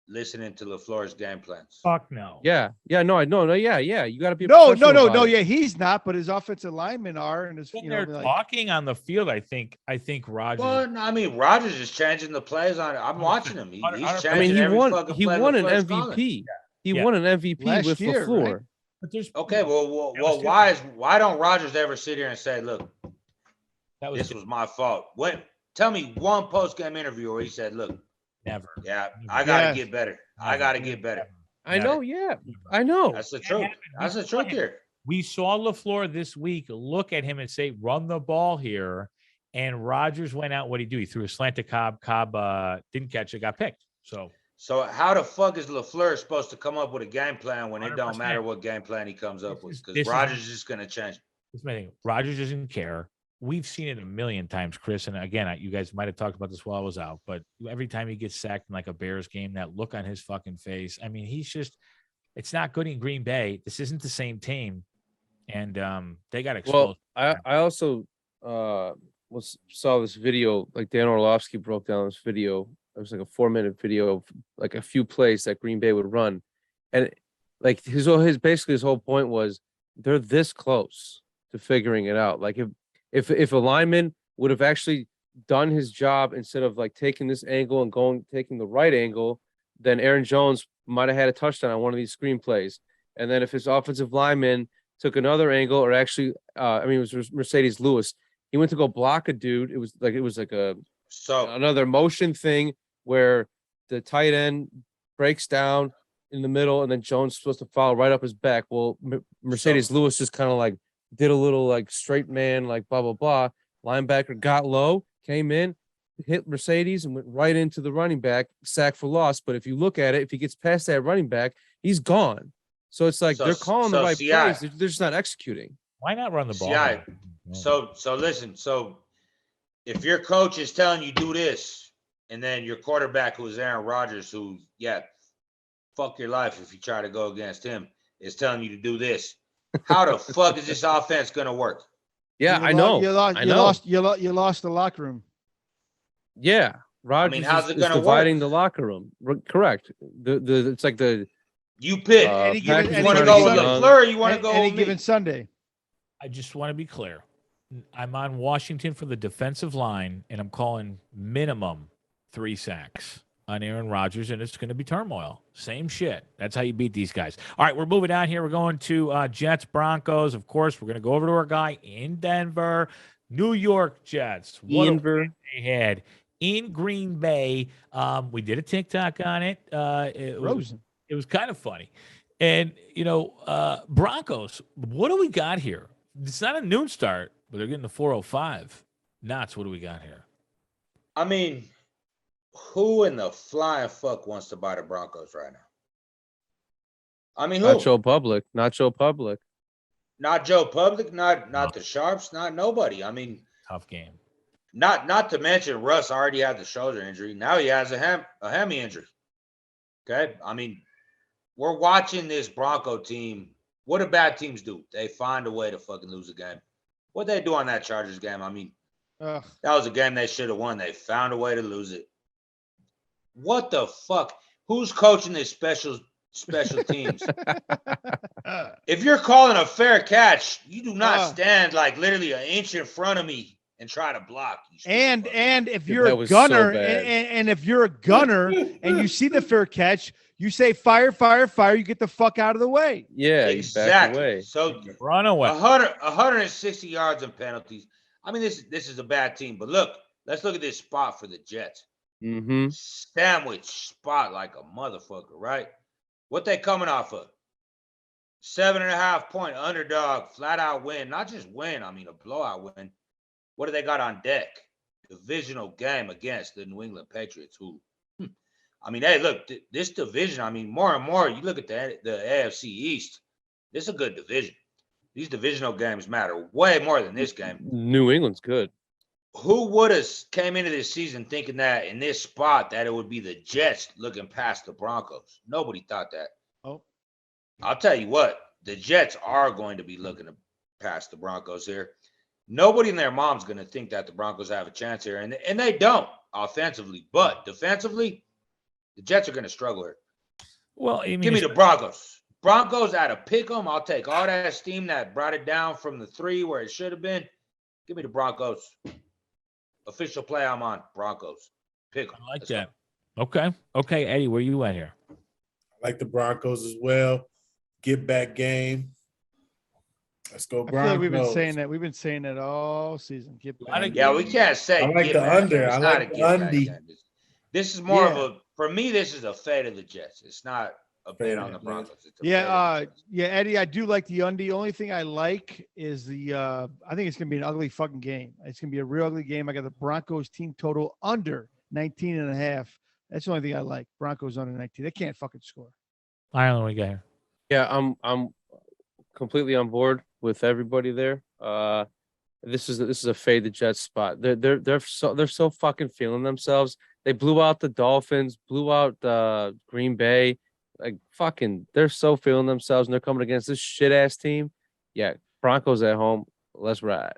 listening to LaFleur's game plans? Fuck no. Yeah. You got to be no. Yeah, he's not, but his offensive linemen are, and his they're talking on the field. I think Rodgers. Well, I mean, Rodgers is changing the plays on. I'm watching him. He's changing. I mean, he won an MVP. He won an MVP last with year, LaFleur. Right? But there's well, why don't Rodgers ever sit here and say, "Look, this was my fault"? Tell me one post-game interview where he said, "Look." Never. Yeah, I gotta get better. I gotta get better. I know. Yeah, I know. That's the truth. That's the truth here. We saw LaFleur this week look at him and say, "Run the ball here," and Rodgers went out. What did he do? He threw a slant to Cobb. Cobb didn't catch it. Got picked. So how the fuck is LaFleur supposed to come up with a game plan when 100%. It don't matter what game plan he comes up with? Because Rodgers is just gonna change. This is my thing. Rodgers doesn't care. We've seen it a million times, Chris. And again, you guys might have talked about this while I was out, but every time he gets sacked in like a Bears game, that look on his fucking face. I mean, he's just It's not good in Green Bay. This isn't the same team, and they got Well, exposed. I also saw this video, like Dan Orlovsky broke down this video. It was like a 4-minute video of like a few plays that Green Bay would run, and like his whole point was they're this close to figuring it out. Like if a lineman would have actually done his job instead of like taking this angle and taking the right angle, then Aaron Jones might have had a touchdown on one of these screen plays. And then if his offensive lineman took another angle, or actually, it was Mercedes Lewis. He went to go block a dude. It was like another motion thing where the tight end breaks down in the middle, and then Jones is supposed to follow right up his back. Well, Mercedes Lewis just kind of like did a little like straight man, like blah, blah, blah. Linebacker got low, came in, hit Mercedes, and went right into the running back, sack for loss. But if you look at it, if he gets past that running back, he's gone. So it's like they're calling the right plays. They're just not executing. Why not run the ball? So listen. So if your coach is telling you do this, and then your quarterback, who is Aaron Rodgers, who, fuck your life if you try to go against him, is telling you to do this, how the fuck is this offense going to work? Yeah, I know. You lost the locker room. Yeah, Rodgers how's it is going to dividing work? the locker room. Correct. It's like the you pick. You want to go with LaFleur, or you want to go any with given Sunday? I just want to be clear. I'm on Washington for the defensive line, and I'm calling minimum 3 sacks on Aaron Rodgers, and it's going to be turmoil. Same shit. That's how you beat these guys. All right, we're moving on here. We're going to Jets, Broncos. Of course, we're going to go over to our guy in Denver. New York Jets. What Denver. they had in Green Bay. We did a TikTok on it. It was kind of funny. And, Broncos, what do we got here? It's not a noon start, but they're getting the 4:05. Knotz, what do we got here? Who in the flying fuck wants to buy the Broncos right now? Who? Not Joe Public. Not Joe Public, not the Sharps, not nobody. Tough game. Not to mention Russ already had the shoulder injury. Now he has a hammy injury. Okay? We're watching this Bronco team. What do bad teams do? They find a way to fucking lose a game. What they do on that Chargers game? That was a game they should have won. They found a way to lose it. What the fuck? Who's coaching this special teams? If you're calling a fair catch, you do not stand like literally an inch in front of me and try to block. And if you're a gunner, and if you're a gunner and you see the fair catch, you say fire, fire, fire. You get the fuck out of the way. Yeah, exactly. Away. So run away. 160 yards and penalties. This is a bad team. But let's look at this spot for the Jets. Mm-hmm. Sandwich spot like a motherfucker, right? What they coming off of? 7.5 point underdog, flat out win. Not just win, a blowout win. What do they got on deck? Divisional game against the New England Patriots, who, hey, look, this division, more and more, you look at the AFC East, this is a good division. These divisional games matter way more than this game. New England's good. Who would have came into this season thinking that in this spot that it would be the Jets looking past the Broncos? Nobody thought that. Oh, I'll tell you what, the Jets are going to be looking past the Broncos here. Nobody and their mom's going to think that the Broncos have a chance here, and they don't offensively, but defensively, the Jets are going to struggle here. Well, give me the Broncos. Broncos at a pick 'em. I'll take all that steam that brought it down from the 3 where it should have been. Give me the Broncos. Official play I'm on, Broncos. Pick 'em. I like that. Okay, Eddie, where you at here? I like the Broncos as well. Get back game. Let's go Broncos. I feel like we've been saying that all season. Get back. Yeah, we can't say. I like the under. I like the under. This is more of a, for me, this is a fate of the Jets. It's not a bet on the Broncos. Eddie, I do like the under. Only thing I like is I think it's going to be an ugly fucking game. It's going to be a real ugly game. I got the Broncos team total under 19.5. That's the only thing I like. Broncos under 19. They can't fucking score. Ireland, we got here. Yeah, I'm completely on board with everybody there. This is a fade the Jets spot. They're so fucking feeling themselves. They blew out the Dolphins, blew out Green Bay. like fucking, they're so feeling themselves, and they're coming against this shit ass team. Yeah, Broncos at home. Let's ride.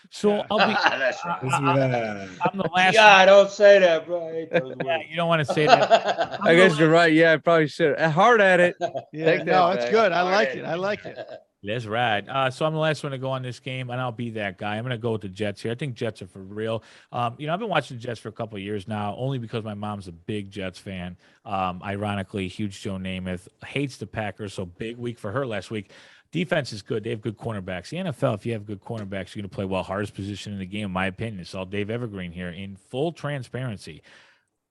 So I'll be. That's right. I'm the last. Yeah, don't say that, bro. I hate those Yeah, words. you don't want to say that. I guess you're right. Yeah, I probably should. Hard at it. Yeah, Take that no, it's back. good. I like it. I like it. That's right. So I'm the last one to go on this game, and I'll be that guy. I'm going to go with the Jets here. I think Jets are for real. I've been watching the Jets for a couple of years now, only because my mom's a big Jets fan. Ironically, huge Joe Namath, hates the Packers, so big week for her last week. Defense is good. They have good cornerbacks. The NFL, if you have good cornerbacks, you're going to play well. Hardest position in the game, in my opinion. It's all Dave Evergreen here in full transparency.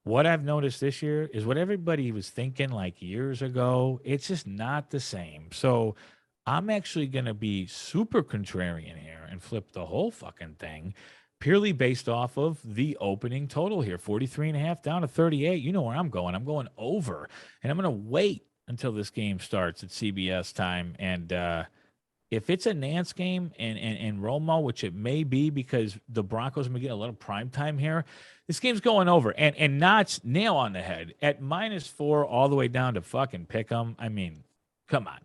What I've noticed this year is what everybody was thinking like years ago. It's just not the same. So I'm actually going to be super contrarian here and flip the whole fucking thing purely based off of the opening total here. 43.5 down to 38. You know where I'm going. I'm going over, and I'm going to wait until this game starts at CBS time. And if it's a Nance game and Romo, which it may be because the Broncos may get a lot of prime time here, this game's going over. And Knotz, nail on the head at -4 all the way down to fucking pick 'em. I mean, come on.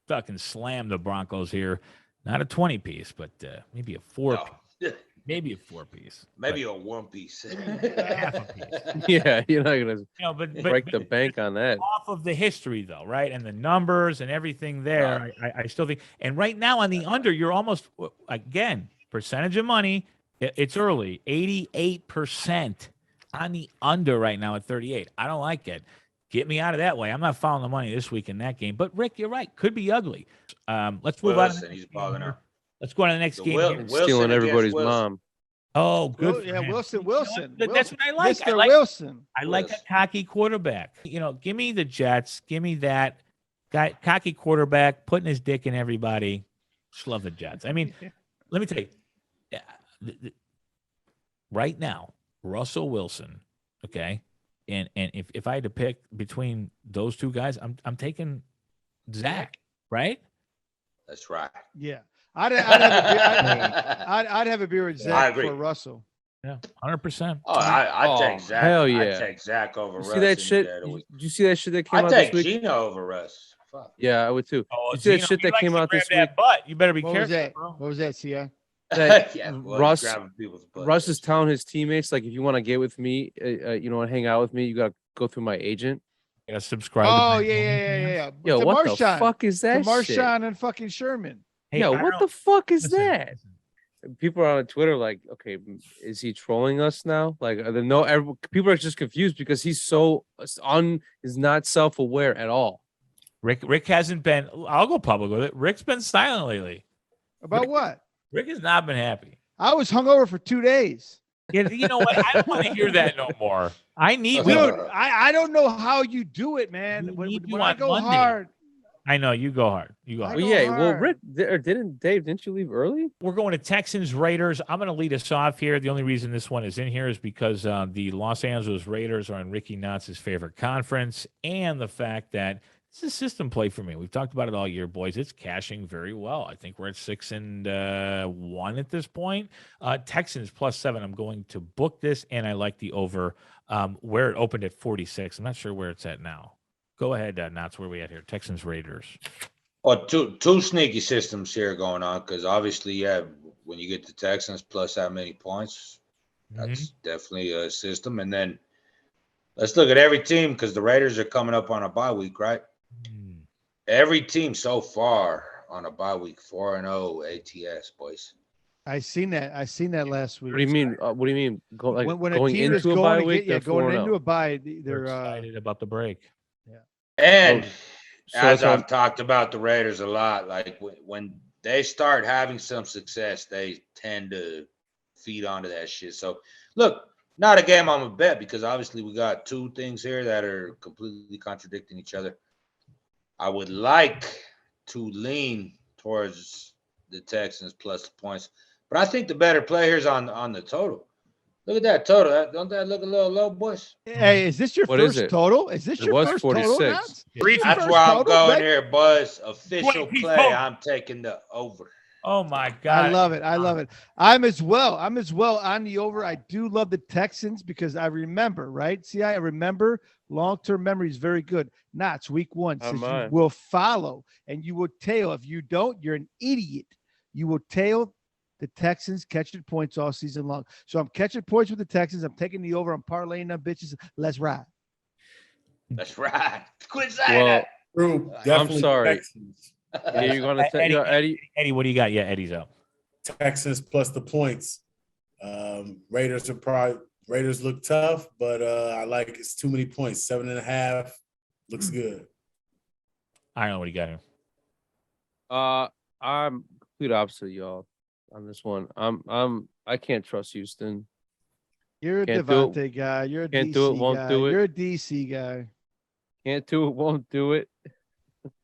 Fucking slam the Broncos here. Not a 20 piece, but maybe a 4 piece. Maybe a 4 piece. Maybe a 1 piece. Half a piece. Yeah, you're not gonna But break the bank on that. Off of the history, though, right? And the numbers and everything there, I still think. And right now on the under, you're almost, again, percentage of money, it's early, 88% on the under right now at 38. I don't like it. Get me out of that way. I'm not following the money this week in that game. But, Rick, you're right. Could be ugly. Let's move on. He's balling out. Let's go on to the next game. Stealing everybody's mom. Oh, good. Yeah, Wilson. That's what I like. Mr. Wilson. I like a cocky quarterback. Give me the Jets. Give me that guy, cocky quarterback, putting his dick in everybody. Just love the Jets. I mean, let me tell you, right now, Russell Wilson, okay, and if I had to pick between those two guys, I'm taking Zach, right? That's right. Yeah. I'd have a beer with Zach for Russell. Yeah, 100%. Oh, I'd take Zach. Hell yeah. I'd take Zach over Russ. See that shit? Did you see that shit that came out I'd this week? take Gino over Russ. Fuck. Yeah, I would too. Oh, you see that shit that came out this week? Butt. You better be What careful. was that? Bro. What was that, Cia? Russ is telling his teammates, like, if you want to get with me, and hang out with me, you got to go through my agent. You got to subscribe. Oh, yeah. Yo, what the fuck is that shit? Marshawn and fucking Sherman. Hey, Yo, what the fuck is that? People are on Twitter like, okay, is he trolling us now? Like, people are just confused because he's so is not self-aware at all. Rick hasn't been. I'll go public with it. Rick's been silent lately. About what? Rick has not been happy. I was hungover for 2 days. Yeah, you know what? I don't want to hear that no more. I need. Dude, I don't know how you do it, man. When I go Monday. hard. I know you go hard. You go hard. Well, yeah. Well, Rick, didn't you leave early? We're going to Texans Raiders. I'm going to lead us off here. The only reason this one is in here is because the Los Angeles Raiders are in Ricky Knotz's favorite conference, and the fact that it's a system play for me. We've talked about it all year, boys. It's cashing very well. I think we're at 6-1 at this point. Texans +7. I'm going to book this, and I like the over where it opened at 46. I'm not sure where it's at now. Go ahead, Knotz. Where are we at here? Texans, Raiders. Well, two sneaky systems here going on because obviously, when you get the Texans plus that many points, that's definitely a system. And then let's look at every team because the Raiders are coming up on a bye week, right? Every team so far on a bye week, 4-0 ATS, boys. I seen that last week. What do you mean? What do you mean? When a going team into is a bye week? going into a bye, they're excited about the break. And as I've talked about the Raiders a lot, like when they start having some success, they tend to feed onto that shit. So, look, not a game I'm a bet because obviously we got two things here that are completely contradicting each other. I would like to lean towards the Texans plus the points, but I think the better play here is on the total. Look at that total. Don't that look a little low, boys? Hey, is this your first total? Is this your first 46. total? That's where I'm going here, boys. Official play. I'm taking the over. Oh my God. I love it. I love it. I'm as well on the over. I do love the Texans because I remember, right? See, I remember long-term memory is very good. Knotz, week 1 says you will follow and you will tail. If you don't, you're an idiot. You will tail the Texans catching points all season long. So I'm catching points with the Texans. I'm taking the over. I'm parlaying them bitches. Let's ride. That's right. Quit saying that. True. I'm sorry. Texans. You're going to Eddie. Eddie, what do you got? Yeah, Eddie's up. Texans plus the points. Raiders look tough, but I like it's too many points. 7.5 looks good. I don't know what you got here. I'm complete opposite of y'all on this one. I can't trust Houston. You're a Devontae guy. You're a can't DC do it, won't guy. do it. You're a DC guy. Can't do it, won't do it.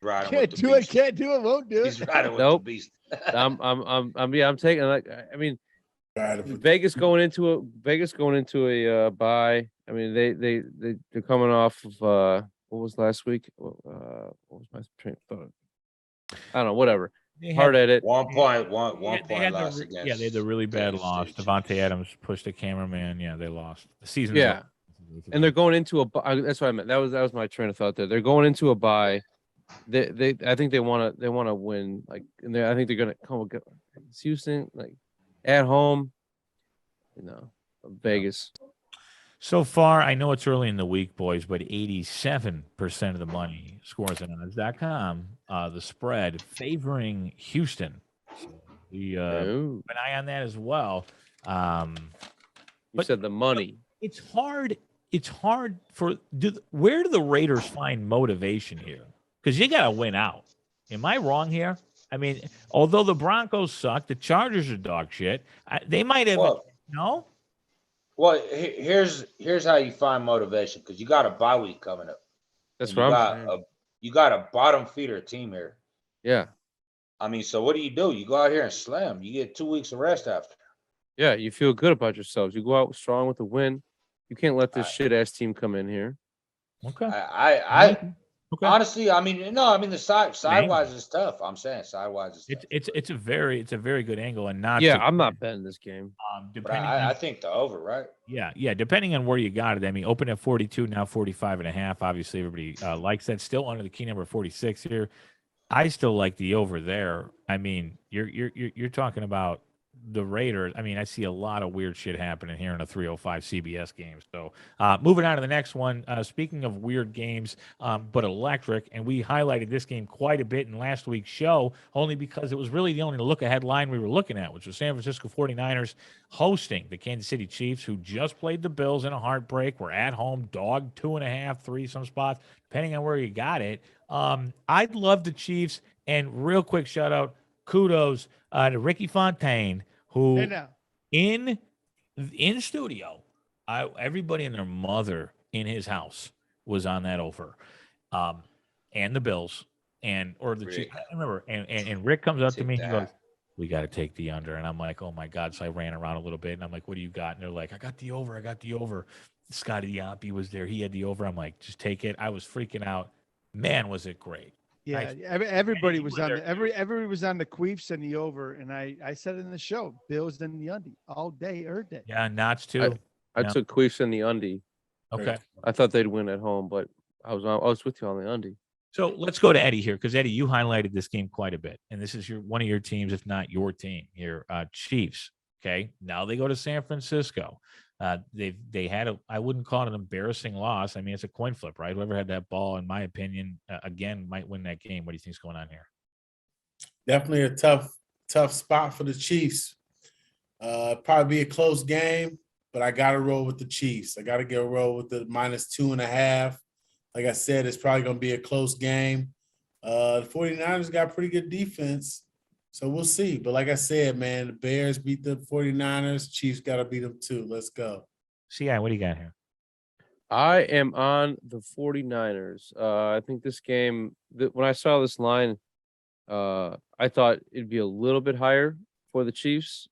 Can't do it, won't do it. He's riding with Nope. the beast. I'm taking I mean Vegas going into a bye. I mean they're coming off of what was last week? What was my train of thought? I don't know, whatever. Hard edit. 1 point loss against. Yeah, they had the really bad loss. Devontae Adams pushed the cameraman. Yeah, they lost. The season. Yeah. And they're going into a bye. That's what I meant. That was my train of thought there. They're going into a bye. I think they want to win, like, and I think they're gonna come with Houston, like, at home, Vegas. So far, I know it's early in the week, boys, but 87% of the money scores on odds.com. The spread favoring Houston. So we keep an eye on that as well. You said the money. It's hard. It's hard where do the Raiders find motivation here? Because you got to win out. Am I wrong here? I mean, although the Broncos suck, the Chargers are dog shit. They might have no. Well, here's how you find motivation, because you got a bye week coming up. That's right. You got a bottom feeder team here. Yeah. I mean, so what do? You go out here and slam. You get 2 weeks of rest after. Yeah, you feel good about yourselves. You go out strong with a win. You can't let this shit ass team come in here. Okay. Okay. Honestly, I mean, the sidewise is tough. I'm saying sidewise is tough. It's a very good angle, and not. Yeah, I'm not betting this game. I think the over, right? Yeah. Depending on where you got it. I mean, open at 42, now 45.5. Obviously, everybody likes that. Still under the key number 46 here. I still like the over there. I mean, you're talking about the Raiders. I mean, I see a lot of weird shit happening here in a 305 CBS game. So moving on to the next one. Speaking of weird games, but electric, and we highlighted this game quite a bit in last week's show, only because it was really the only look-ahead line we were looking at, which was San Francisco 49ers hosting the Kansas City Chiefs, who just played the Bills in a heartbreak. We're at home, dog 2.5, 3 some spots, depending on where you got it. I'd love the Chiefs, and real quick shout-out, kudos to Rickyphantain, who in studio, everybody and their mother in his house was on that over, and the Bills or the Chiefs. I remember, and Rick comes up to me, he goes, "We got to take the under," and I'm like, "Oh my God!" So I ran around a little bit, and I'm like, "What do you got?" And they're like, "I got the over." Scotty Diampi was there; he had the over. I'm like, "Just take it." I was freaking out. Man, was it great! Yeah, everybody was on everybody was on the Queefs and the over, and I said it in the show, Bills and the Undy all day, every day. Yeah, Knotz too. I took Queefs and the Undy. Okay. I thought they'd win at home, but I was with you on the Undy. So let's go to Eddie here, because Eddie, you highlighted this game quite a bit, and this is one of your teams, if not your team, your Chiefs. Okay, now they go to San Francisco. They had I wouldn't call it an embarrassing loss. I mean, it's a coin flip, right? Whoever had that ball, in my opinion, again, might win that game. What do you think's going on here? Definitely a tough spot for the Chiefs. Probably be a close game, but I got to roll with the Chiefs. I got to get a roll with the -2.5. Like I said, it's probably going to be a close game. The 49ers got pretty good defense, so we'll see. But like I said, man, the Bears beat the 49ers. Chiefs got to beat them too. Let's go. CI, what do you got here? I am on the 49ers. I think this game, when I saw this line, I thought it'd be a little bit higher for the Chiefs.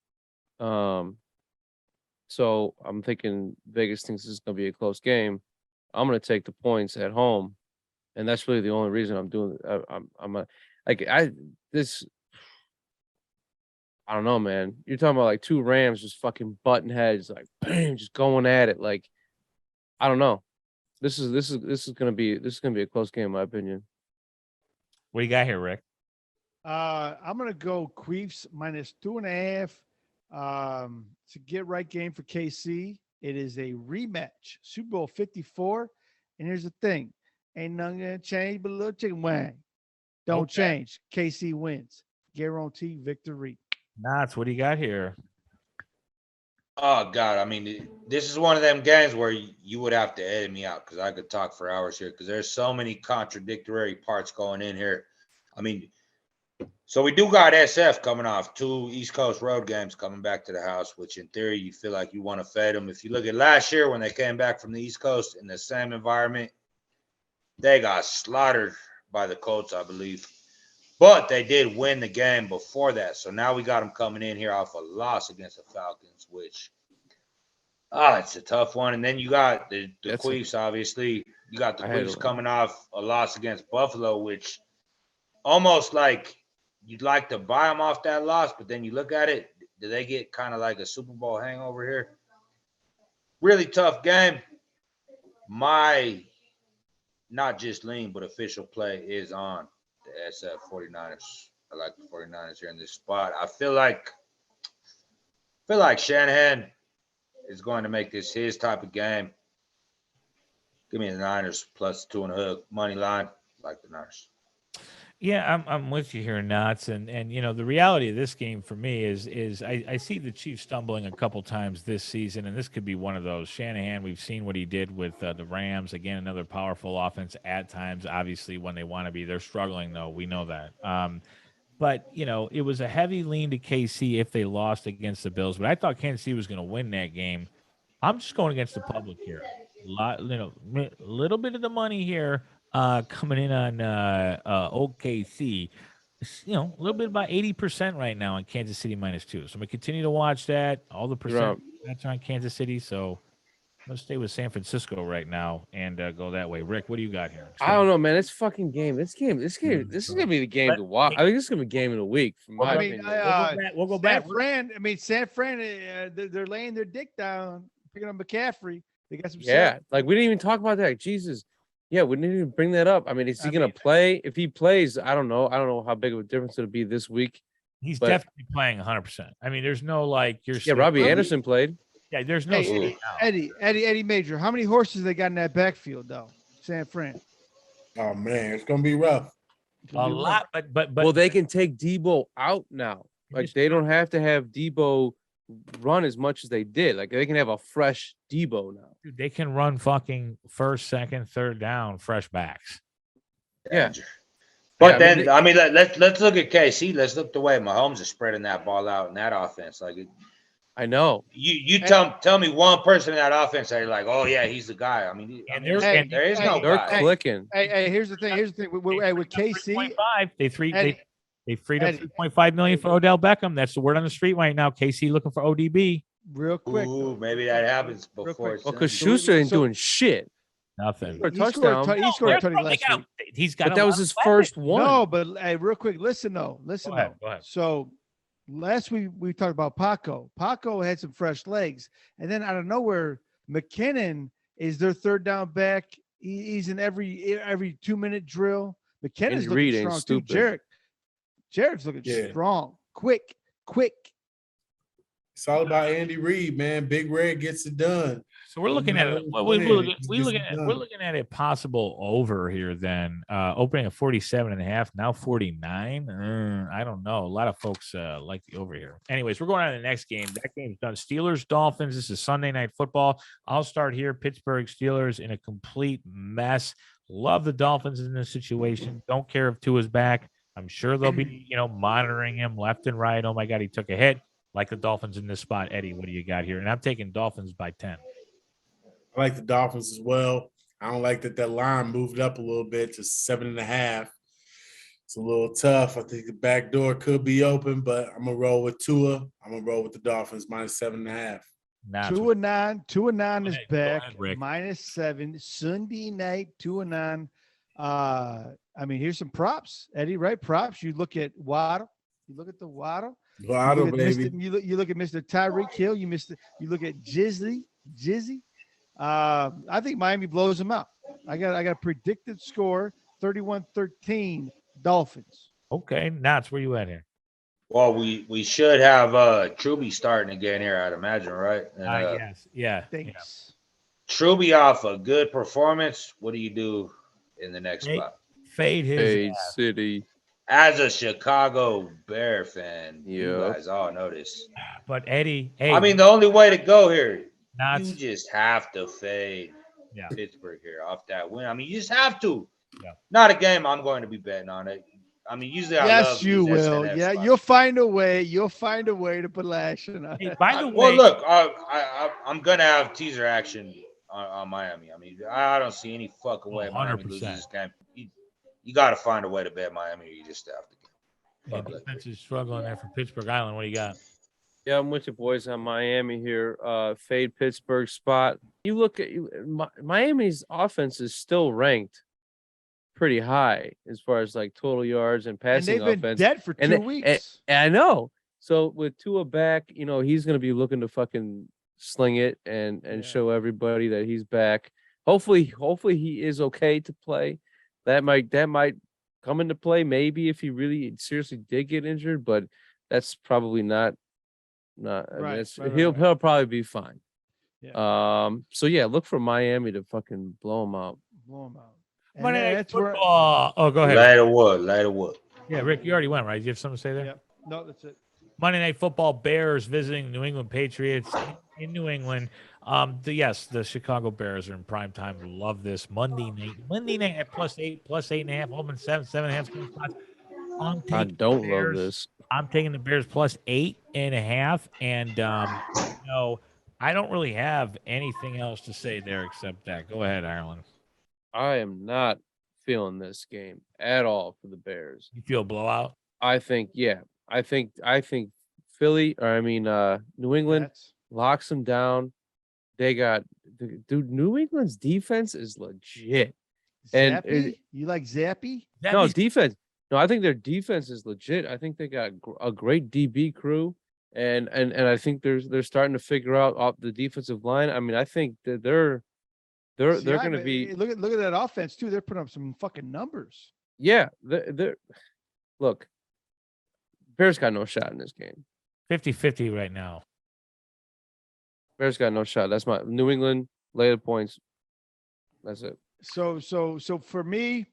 So I'm thinking Vegas thinks this is going to be a close game. I'm going to take the points at home, and that's really the only reason I'm doing it. I don't know, man. You're talking about like two Rams just fucking butting heads, like bam, just going at it. Like, I don't know. This is gonna be a close game, in my opinion. What do you got here, Rick? I'm gonna go Queefs minus 2.5. It's a get right game for KC. It is a rematch, Super Bowl 54. And here's the thing: ain't nothing gonna change but a little chicken wing. Don't change. KC wins. Guarantee victory. Knotz, what do you got here? Oh God, I mean, this is one of them games where you would have to edit me out because I could talk for hours here because there's so many contradictory parts going in here. I mean, so we do got SF coming off 2 East Coast road games coming back to the house, which in theory you feel like you want to fed them. If you look at last year when they came back from the East Coast in the same environment, they got slaughtered by the Colts, I believe. But they did win the game before that. So now we got them coming in here off a loss against the Falcons, which, it's a tough one. And then you got the Queefs, obviously. You got the Queefs coming off a loss against Buffalo, which almost like you'd like to buy them off that loss. But then you look at it, do they get kind of like a Super Bowl hangover here? Really tough game. My not just lean, but official play is on the SF 49ers. I like the 49ers here in this spot. I feel like Shanahan is going to make this his type of game. Give me the Niners plus 2.5 money line. I like the Niners. Yeah, I'm with you here, Knotz. And you know, the reality of this game for me is I see the Chiefs stumbling a couple times this season, and this could be one of those. Shanahan, we've seen what he did with the Rams. Again, another powerful offense at times. Obviously, when they want to be, they're struggling though. We know that. But you know, it was a heavy lean to KC if they lost against the Bills. But I thought Kansas City was going to win that game. I'm just going against the public here. A little bit of the money here. Coming in on OKC, you know, a little bit about 80% right now on Kansas City -2. So I'm gonna continue to watch that. All the percent that's on Kansas City. So I'm gonna stay with San Francisco right now and go that way. Rick, what do you got here? I don't know, man. This fucking game. This is gonna be the game to watch. I think this is gonna be game of the week. From my opinion. We'll go back. San Fran, they're laying their dick down, picking up McCaffrey. They got some. Like we didn't even talk about that. Jesus. Yeah, we didn't even bring that up. I mean, is he going to play? If he plays, I don't know. I don't know how big of a difference it'll be this week. He's definitely playing 100%. I mean, there's no like you're. Yeah, Robbie Anderson played. Yeah, there's no. Eddie Major. How many horses they got in that backfield though? San Fran. Oh man, it's gonna be rough. A lot, but well, they can take Debo out now. Like they don't have to have Debo run as much as they did. Like they can have a fresh Debo now. Dude, they can run fucking first, second, third down, fresh backs. Yeah. But let's look at KC. Let's look the way Mahomes is spreading that ball out in that offense. Like I know. You tell me one person in that offense that you're like, oh yeah, he's the guy. I mean, there is no they're guy. clicking. Hey, here's the thing. With KC, they freed up $3.5 million for Odell Beckham. That's the word on the street right now. KC looking for ODB. Real quick. Ooh, maybe that happens before. Well, because Schuster ain't doing shit. Nothing. He scored a touchdown last week. He's got. But that was his first one. No, but hey, real quick, listen though. Go ahead. So last week we talked about Paco. Paco had some fresh legs, and then out of nowhere, McKinnon is their third down back. He's in every 2-minute drill. McKinnon's looking strong too. Jared's looking strong, quick. It's all about Andy Reid, man. Big Red gets it done. So we're looking at it. We're looking at a possible over here. Then opening at 47.5, now 49. I don't know. A lot of folks like the over here. Anyways, we're going on to the next game. That game's done. Steelers Dolphins. This is Sunday Night Football. I'll start here. Pittsburgh Steelers in a complete mess. Love the Dolphins in this situation. Don't care if Tua's back. I'm sure they'll be monitoring him left and right. Oh my God, he took a hit. Like the Dolphins in this spot. Eddie, what do you got here? And I'm taking Dolphins by 10. I like the Dolphins as well. I don't like that line moved up a little bit to 7.5. It's a little tough. I think the back door could be open, but I'm going to roll with Tua. I'm going to roll with the Dolphins -7.5. 2-9 is back. -7. Sunday night, 2-9. I mean, here's some props, Eddie, right? Props. You look at Waddle. You look at the Waddle. Waddle, baby. You look at Mr. Tyreek Hill. You look at Jizzy. I think Miami blows them out. I got a predicted score 31-13 Dolphins. Okay, Knotz, where you at here? Well, we should have Truby starting again here, I'd imagine, right? And, Yes, yeah. Thanks. Truby off a good performance. What do you do in the next spot? Fade his Fade ass. City. As a Chicago Bear fan, you Yep. guys all know this. But Eddie, hey, I mean, the only way to go here, Knotz, you just have to fade Pittsburgh here off that win. I mean, you just have to. Yeah. Not a game I'm going to be betting on it. I mean, usually I love Yes, you these will. SNF Yeah, spots. you'll find a way. You'll find a way to put Lashon on. hey, by the way, Well, look, I'm gonna have teaser action on Miami. I mean, I don't see any fucking way Miami loses 100%. this game. You got to find a way to bet Miami, or you just have to. yeah, defense is struggling there for Pittsburgh Island. What do you got? Yeah, I'm with you boys on Miami here. Fade Pittsburgh spot. You look at Miami's offense is still ranked pretty high as far as like total yards and And passing they've been offense. dead for 2 And weeks. I know. So with Tua back, he's gonna be looking to fucking sling it and show everybody that he's back. Hopefully he is okay to play. That might come into play maybe if he really seriously did get injured, but that's probably not. I mean, he'll probably be fine. Yeah. So yeah, look for Miami to fucking blow him out. And Monday Night that's where. Football. Oh, go ahead. Later wood. Yeah, Rick, you already went, right? Do you have something to say there? Yep. No, that's it. Monday Night Football, Bears visiting New England Patriots in New England. The Chicago Bears are in prime time. Love this Monday night at +8, +8.5, open 7.5 spots. I don't love this. I'm taking the Bears +8.5, and I don't really have anything else to say there except that. Go ahead, Ireland. I am not feeling this game at all for the Bears. You feel blowout? I think Philly, New England locks them down. They got New England's defense is legit. Zappy? You like Zappy? No, defense. No, I think their defense is legit. I think they got a great DB crew, and I think they're starting to figure out the defensive line. I mean, I think that they're going to be. Look at that offense too. They're putting up some fucking numbers. Yeah, look. Bears got no shot in this game. 50-50 right now. Bears got no shot. That's my New England lay the points. That's it. So for me,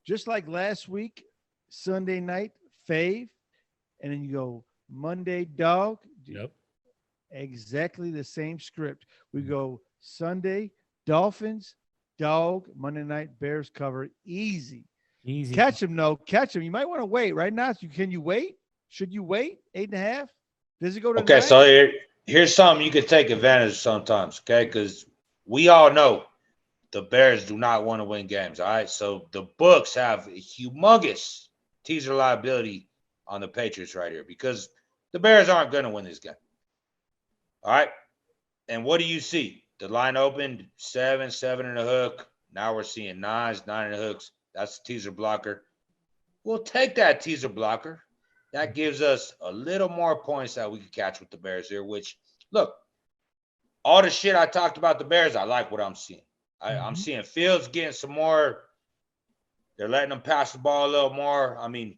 just like last week, Sunday night, fave, and then you go Monday, dog. Yep. Exactly the same script. We go Sunday, Dolphins, dog, Monday night, Bears cover, easy. Catch them, though. Catch them. You might want to wait right now. Can you wait? Should you wait? 8.5? Does it go to 9? So here's something you can take advantage of sometimes, okay? Because we all know the Bears do not want to win games, all right? So the books have a humongous teaser liability on the Patriots right here because the Bears aren't going to win this game, all right? And what do you see? The line opened 7 and a hook. Now we're seeing 9s, 9 and a hooks. That's a teaser blocker. We'll take that teaser blocker. That gives us a little more points that we can catch with the Bears here, which, look, all the shit I talked about the Bears, I like what I'm seeing. I'm seeing Fields getting some more. They're letting them pass the ball a little more. I mean,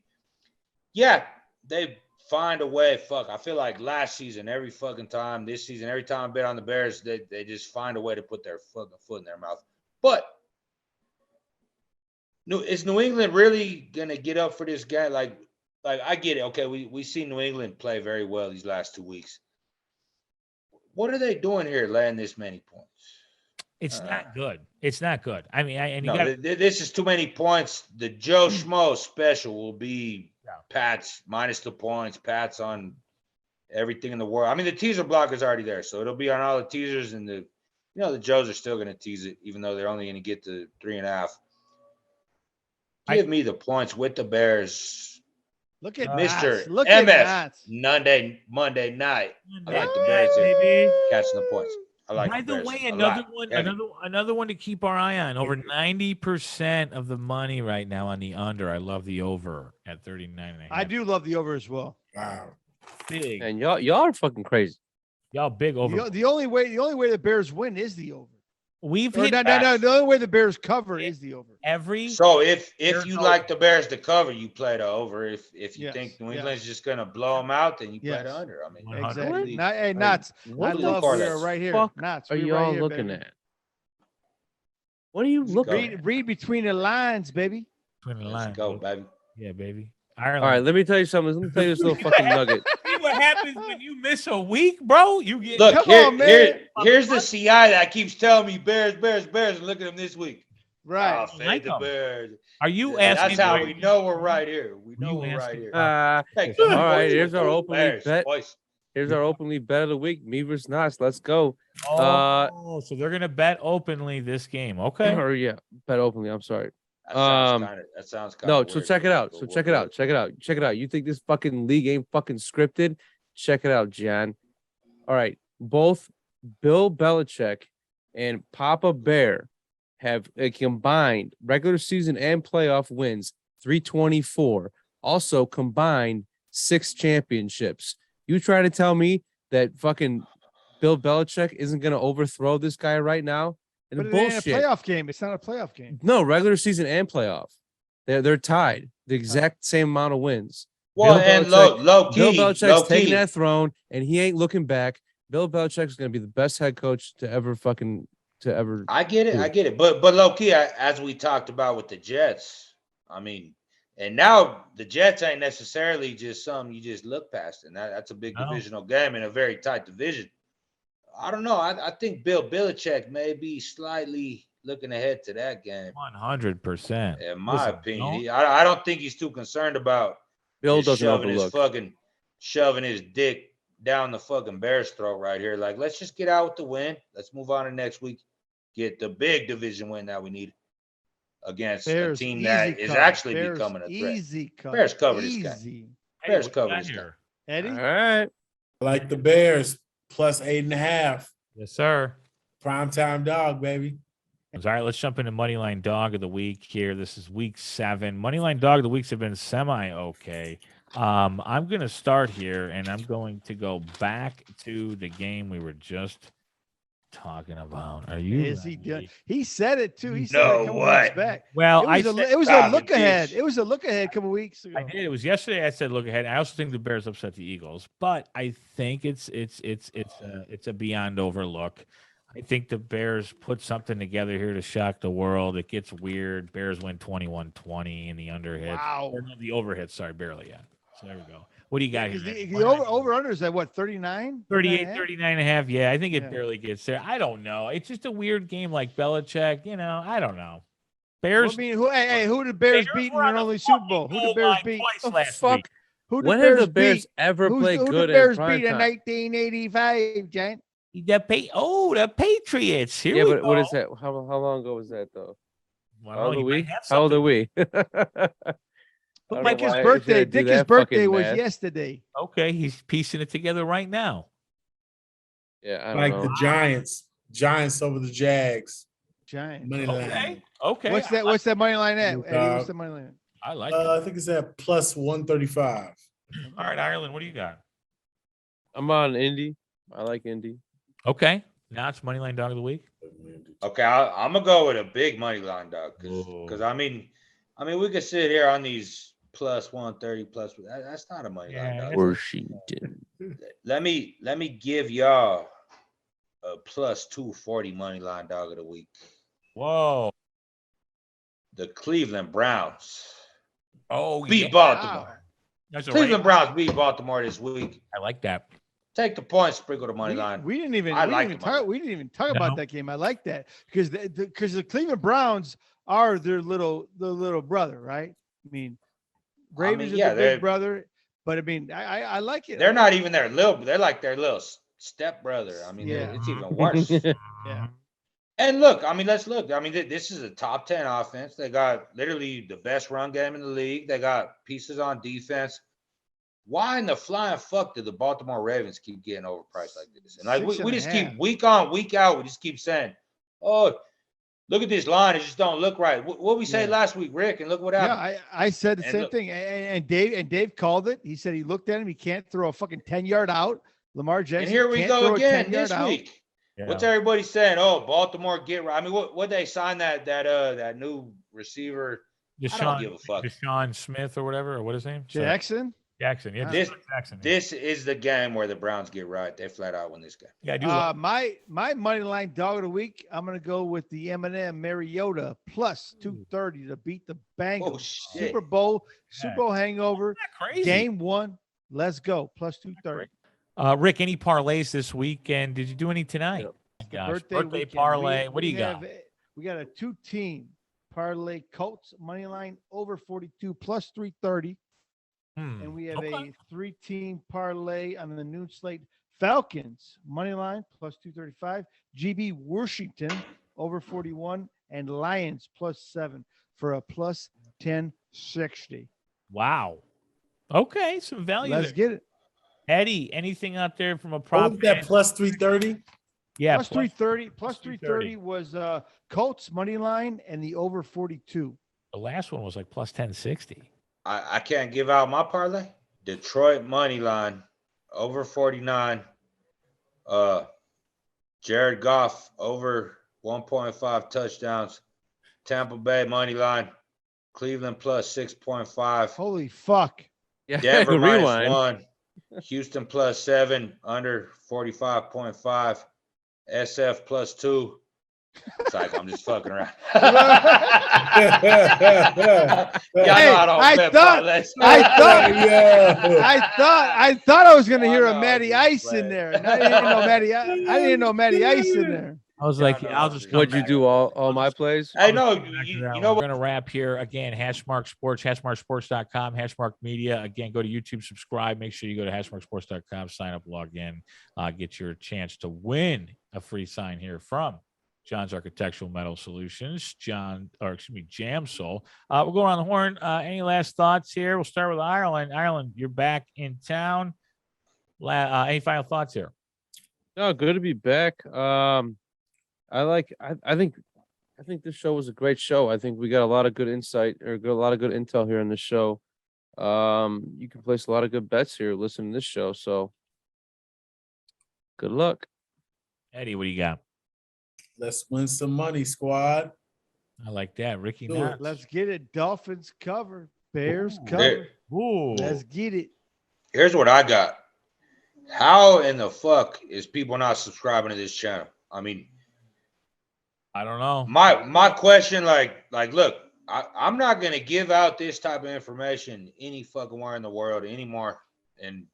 yeah, they find a way. Fuck, I feel like last season, every fucking time, this season, every time I bet on the Bears, they just find a way to put their fucking foot in their mouth. But is New England really going to get up for this guy? Like I get it. Okay, we see New England play very well these last 2 weeks. What are they doing here laying this many points? It's not good. It's not good. I mean, this is too many points. The Joe Schmo special will be Pats minus the points, Pats on everything in the world. I mean, the teaser block is already there, so it'll be on all the teasers, and the Joes are still going to tease it, even though they're only going to get to 3.5. Give me the points with the Bears. Look at Mr. Look MF at Monday night. I like the Bears here, catching the points. I like. By the way, another one to keep our eye on. Over 90% of the money right now on the under. I love the over at 39.5. I do love the over as well. Wow. Big. And y'all are fucking crazy. Y'all big over. The only way the Bears win is the over. We've Or hit no. The only way the Bears cover is the over. every. So if Bears you over. like the Bears to cover, you play the over. If you Yes, think New yes. England's just gonna blow them out, then you play Yes. the under. I mean, Exactly. Hey, Hey, Knotz. What I the love we are right here. fuck Knotz. are We're y'all right here, looking baby. at? What are you looking at? Read between the lines, baby. Between the let's lines, go, bro. baby. Yeah, baby. All Ireland. right, let me tell you something. Let me tell you this little fucking nugget. See what happens when you miss a week, bro? You get Look, Come on, man. here's the CI that keeps telling me Bears, and look at them this week. Right. Oh, fade the Bears. Are you That's asking? how we know we're right here. We know You we're right asking- here. All Take right, here's our openly Bears, bet. boys. Here's our openly bet of the week. Me versus Knotz. Let's go. Oh, so they're gonna bet openly this game. Okay. Or yeah, bet openly. I'm sorry. That sounds kind of No, so check it out. So check it out. Check it out. Check it out. You think this fucking league ain't fucking scripted? Check it out, Jan. All right. Both Bill Belichick and Papa Bear have a combined regular season and playoff wins 324. Also combined 6 championships. You try to tell me that fucking Bill Belichick isn't going to overthrow this guy right now? And But bullshit. it ain't a playoff game. It's not a playoff game. No, regular season and playoff. They're tied. The exact same amount of wins. Well, Bill and Belichick- low key, Bill Belichick's taking key. that throne, and he ain't looking back. Bill Belichick's going to be the best head coach to ever. I get it. But low key, as we talked about with the Jets, I mean, and now the Jets ain't necessarily just something you just look past, and that's a big divisional game in a very tight division. I don't know. I think Bill Belichick may be slightly looking ahead to that game. 100%. In my opinion, I don't think he's too concerned about Bill just doesn't shoving his dick down the fucking Bears' throat right here. Like, let's just get out with the win. Let's move on to next week. Get the big division win that we need against Bears, a team that is actually becoming a threat. Easy cover. Bears cover this game. Bears cover this game. Eddie? All right. I like the Bears plus 8.5. Yes, sir. Primetime dog, baby. All right, let's jump into Moneyline Dog of the Week here. This is week 7. Moneyline Dog of the Weeks have been semi-okay. I'm going to start here, and I'm going to go back to the game we were just talking about. Are you? Is he done? He said it too. He said No it a couple way. weeks back. Well, it was a look ahead. It was a look ahead a couple weeks ago. I did. It was yesterday. I said look ahead. I also think the Bears upset the Eagles, but I think it's a beyond overlook. I think the Bears put something together here to shock the world. It gets weird. Bears win 21-20 in the underhit. Wow. Or no, the overhit. Sorry, barely yet. So there we go. What do you got here? The over under is at what, 39? 38, 39 and a half. Yeah, I think it barely gets there. I don't know. It's just a weird game like Belichick. I don't know. Bears. Well, I mean, who did the Bears beat in their only Super Bowl? Who did the Bears beat? Fuck. Who did When Bears have the Bears beat? ever played Who good did the Bears in beat in prime time? 1985, Jan? The Patriots. Here Yeah, we but go. what is that? How long ago was that though? Well, How old you are might we? have How old are something. we? But Dick's birthday was yesterday. Okay, he's piecing it together right now. Yeah, I I don't like know. the Giants. Giants over the Jags. Giants. Money line. Okay. What's that money line at? Eddie, Uh, what's the money line? I like I it. think it's at plus 135. All right, Ireland, what do you got? I'm on Indy. I like Indy. Okay. Now it's Moneyline Dog of the Week. Okay, I'm gonna go with a big money line dog because I mean we could sit here on these plus 130 plus. That's not a money line dog. Washington. Let me give y'all a plus 240 money line dog of the week. Whoa. The Cleveland Browns Oh, beat Baltimore. That's Cleveland Browns beat Baltimore this week. I like that. Take the points, sprinkle the money line. We didn't even talk No. about that game. I like that because the Cleveland Browns are the little brother, right? I mean, Ravens is the big brother, but I mean, I like it. They're not even their little. They're like their little step brother. I mean, it's even worse. Yeah. And look, I mean, let's look. I mean, this is a top 10 offense. They got literally the best run game in the league. They got pieces on defense. Why in the flying fuck did the Baltimore Ravens keep getting overpriced like this? And like we just keep week on, week out, we just keep saying, oh, look at this line. It just don't look right. What we say last week, Rick, and look what happened. Yeah, I said the same thing. And Dave called it. He said he looked at him. He can't throw a fucking 10-yard out. Lamar Jackson. And here we go again this week. Yeah. What's everybody saying? Oh, Baltimore get right. I mean, what they signed that new receiver? I don't give a fuck. Deshaun Smith or whatever, or what is his name? Jackson. Jackson. Yeah, Jackson. This is the game where the Browns get right. They flat out win this game. Yeah, I do. My money line dog of the week. I'm gonna go with the M&M Mariota plus 230 to beat the Bengals. Oh, shit. Super Bowl hangover. Crazy. Game 1. Let's go. Plus 230. Rick, any parlays this week? And did you do any tonight? Gosh, birthday parlay. What do you got? We got a 2-team parlay. Colts money line over 42 plus 330. And we have a 3-team parlay on the noon slate. Falcons money line plus 235. GB Washington over 41 and Lions plus 7 for a plus 1060. Wow. Okay, some value. Let's get it. Eddie, anything out there from a prop? What was that plus 330? Yeah, plus 330. Plus 330 was Colts money line and the over 42. The last one was like plus 1060. I can't give out my parlay. Detroit money line over 49. Jared Goff over 1.5 touchdowns. Tampa Bay money line. Cleveland plus 6.5. Holy fuck. Yeah, Denver minus rewind. 1. Houston plus 7 under 45.5. SF plus 2. It's like I'm just fucking around. I thought I was gonna hear a Matty Ice in there. I didn't know Matty Ice in there. I was like, I'll just. What'd you do? All my plays? I know. You know, we're gonna wrap here again. Hashmark Sports, HashmarkSports.com, Hashmark Media. Again, go to YouTube, subscribe. Make sure you go to HashmarkSports.com, sign up, log in, get your chance to win a free sign here from John's Architectural Metal Solutions, Jamsol. We'll go around the horn. Any last thoughts here? We'll start with Ireland. Ireland, you're back in town. Any final thoughts here? No, good to be back. I think this show was a great show. I think we got a lot of good insight or a lot of good intel here on this show. You can place a lot of good bets here listening to this show. So good luck. Eddie, what do you got? Let's win some money, squad. I like that. Ricky, let's get it. Dolphins cover. Bears cover. Let's get it. Here's what I got. How in the fuck is people not subscribing to this channel? I mean, I don't know. My question, like, look, I'm not gonna give out this type of information any fucking where in the world anymore. And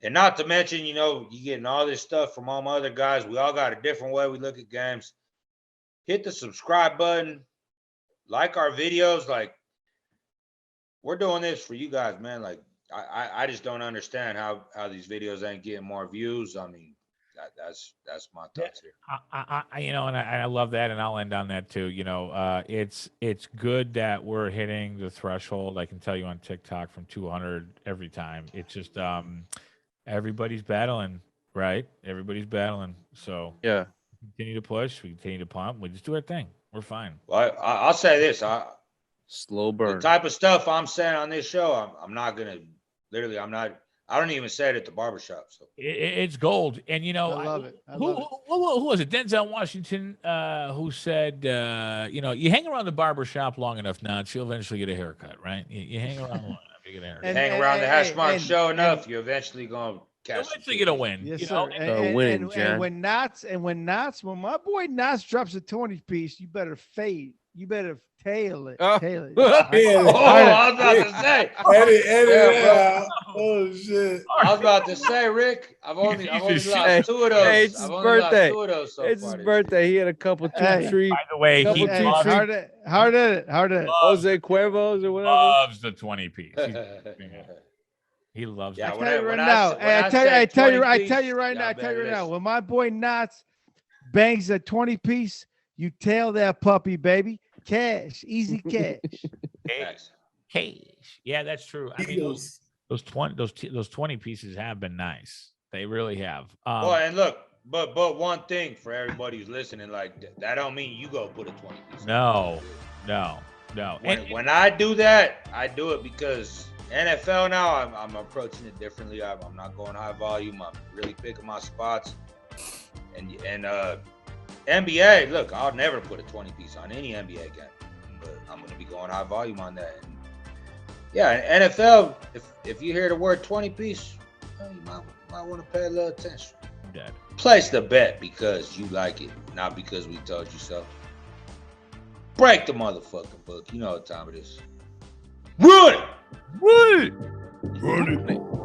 not to mention, you know, you getting all this stuff from all my other guys. We all got a different way we look at games. Hit the subscribe button, like our videos. Like, we're doing this for you guys, man. Like, I just don't understand how these videos ain't getting more views. I mean, that's my thoughts here. I love that, and I'll end on that too. You know, it's good that we're hitting the threshold. I can tell you on TikTok from 200 every time. It's just everybody's battling, right? Everybody's battling. So yeah, we continue to push. We continue to pump. We just do our thing. We're fine. Well, I'll say this: slow burn. The type of stuff I'm saying on this show, I'm not gonna. Literally, I'm not. I don't even say it at the barbershop. So it's gold. And you know, I love it. Who was it? Denzel Washington, who said, you know, you hang around the barbershop long enough, Knotz, you'll eventually get a haircut, right? You hang around long enough, you get a haircut. Hang around the Hashmark Show enough, you're eventually gonna catch. Eventually get a win. Yes, you sir. know? And when my boy Knotz drops a 20 piece, you better fade. You better tail it. Tail it. I was about to say. Edit. Oh shit. I was about to say, Rick. I've only lost 2 of those. Hey, it's his birthday. So it's his birthday. He had a couple trees. By the way, he hard at it. Jose Cuervos or whatever. Loves the 20 piece. He loves it. I tell you right now. When my boy Knotz bangs a 20 piece, you tail that puppy, baby. Cash, easy cash. Cash. Yeah, that's true. I mean, those 20 pieces have been nice. They really have. Well, and look, But one thing for everybody who's listening, like that don't mean you go put a 20 piece. No. When I do that, I do it because NFL now I'm approaching it differently. I'm not going high volume. I'm really picking my spots. And NBA, look, I'll never put a 20 piece on any NBA game, but I'm going to be going high volume on that. And yeah, NFL, if you hear the word 20 piece, you might want to pay a little attention. Dead. Place the bet because you like it, not because we told you so. Break the motherfucking book. You know what time it is. Run it! Run it!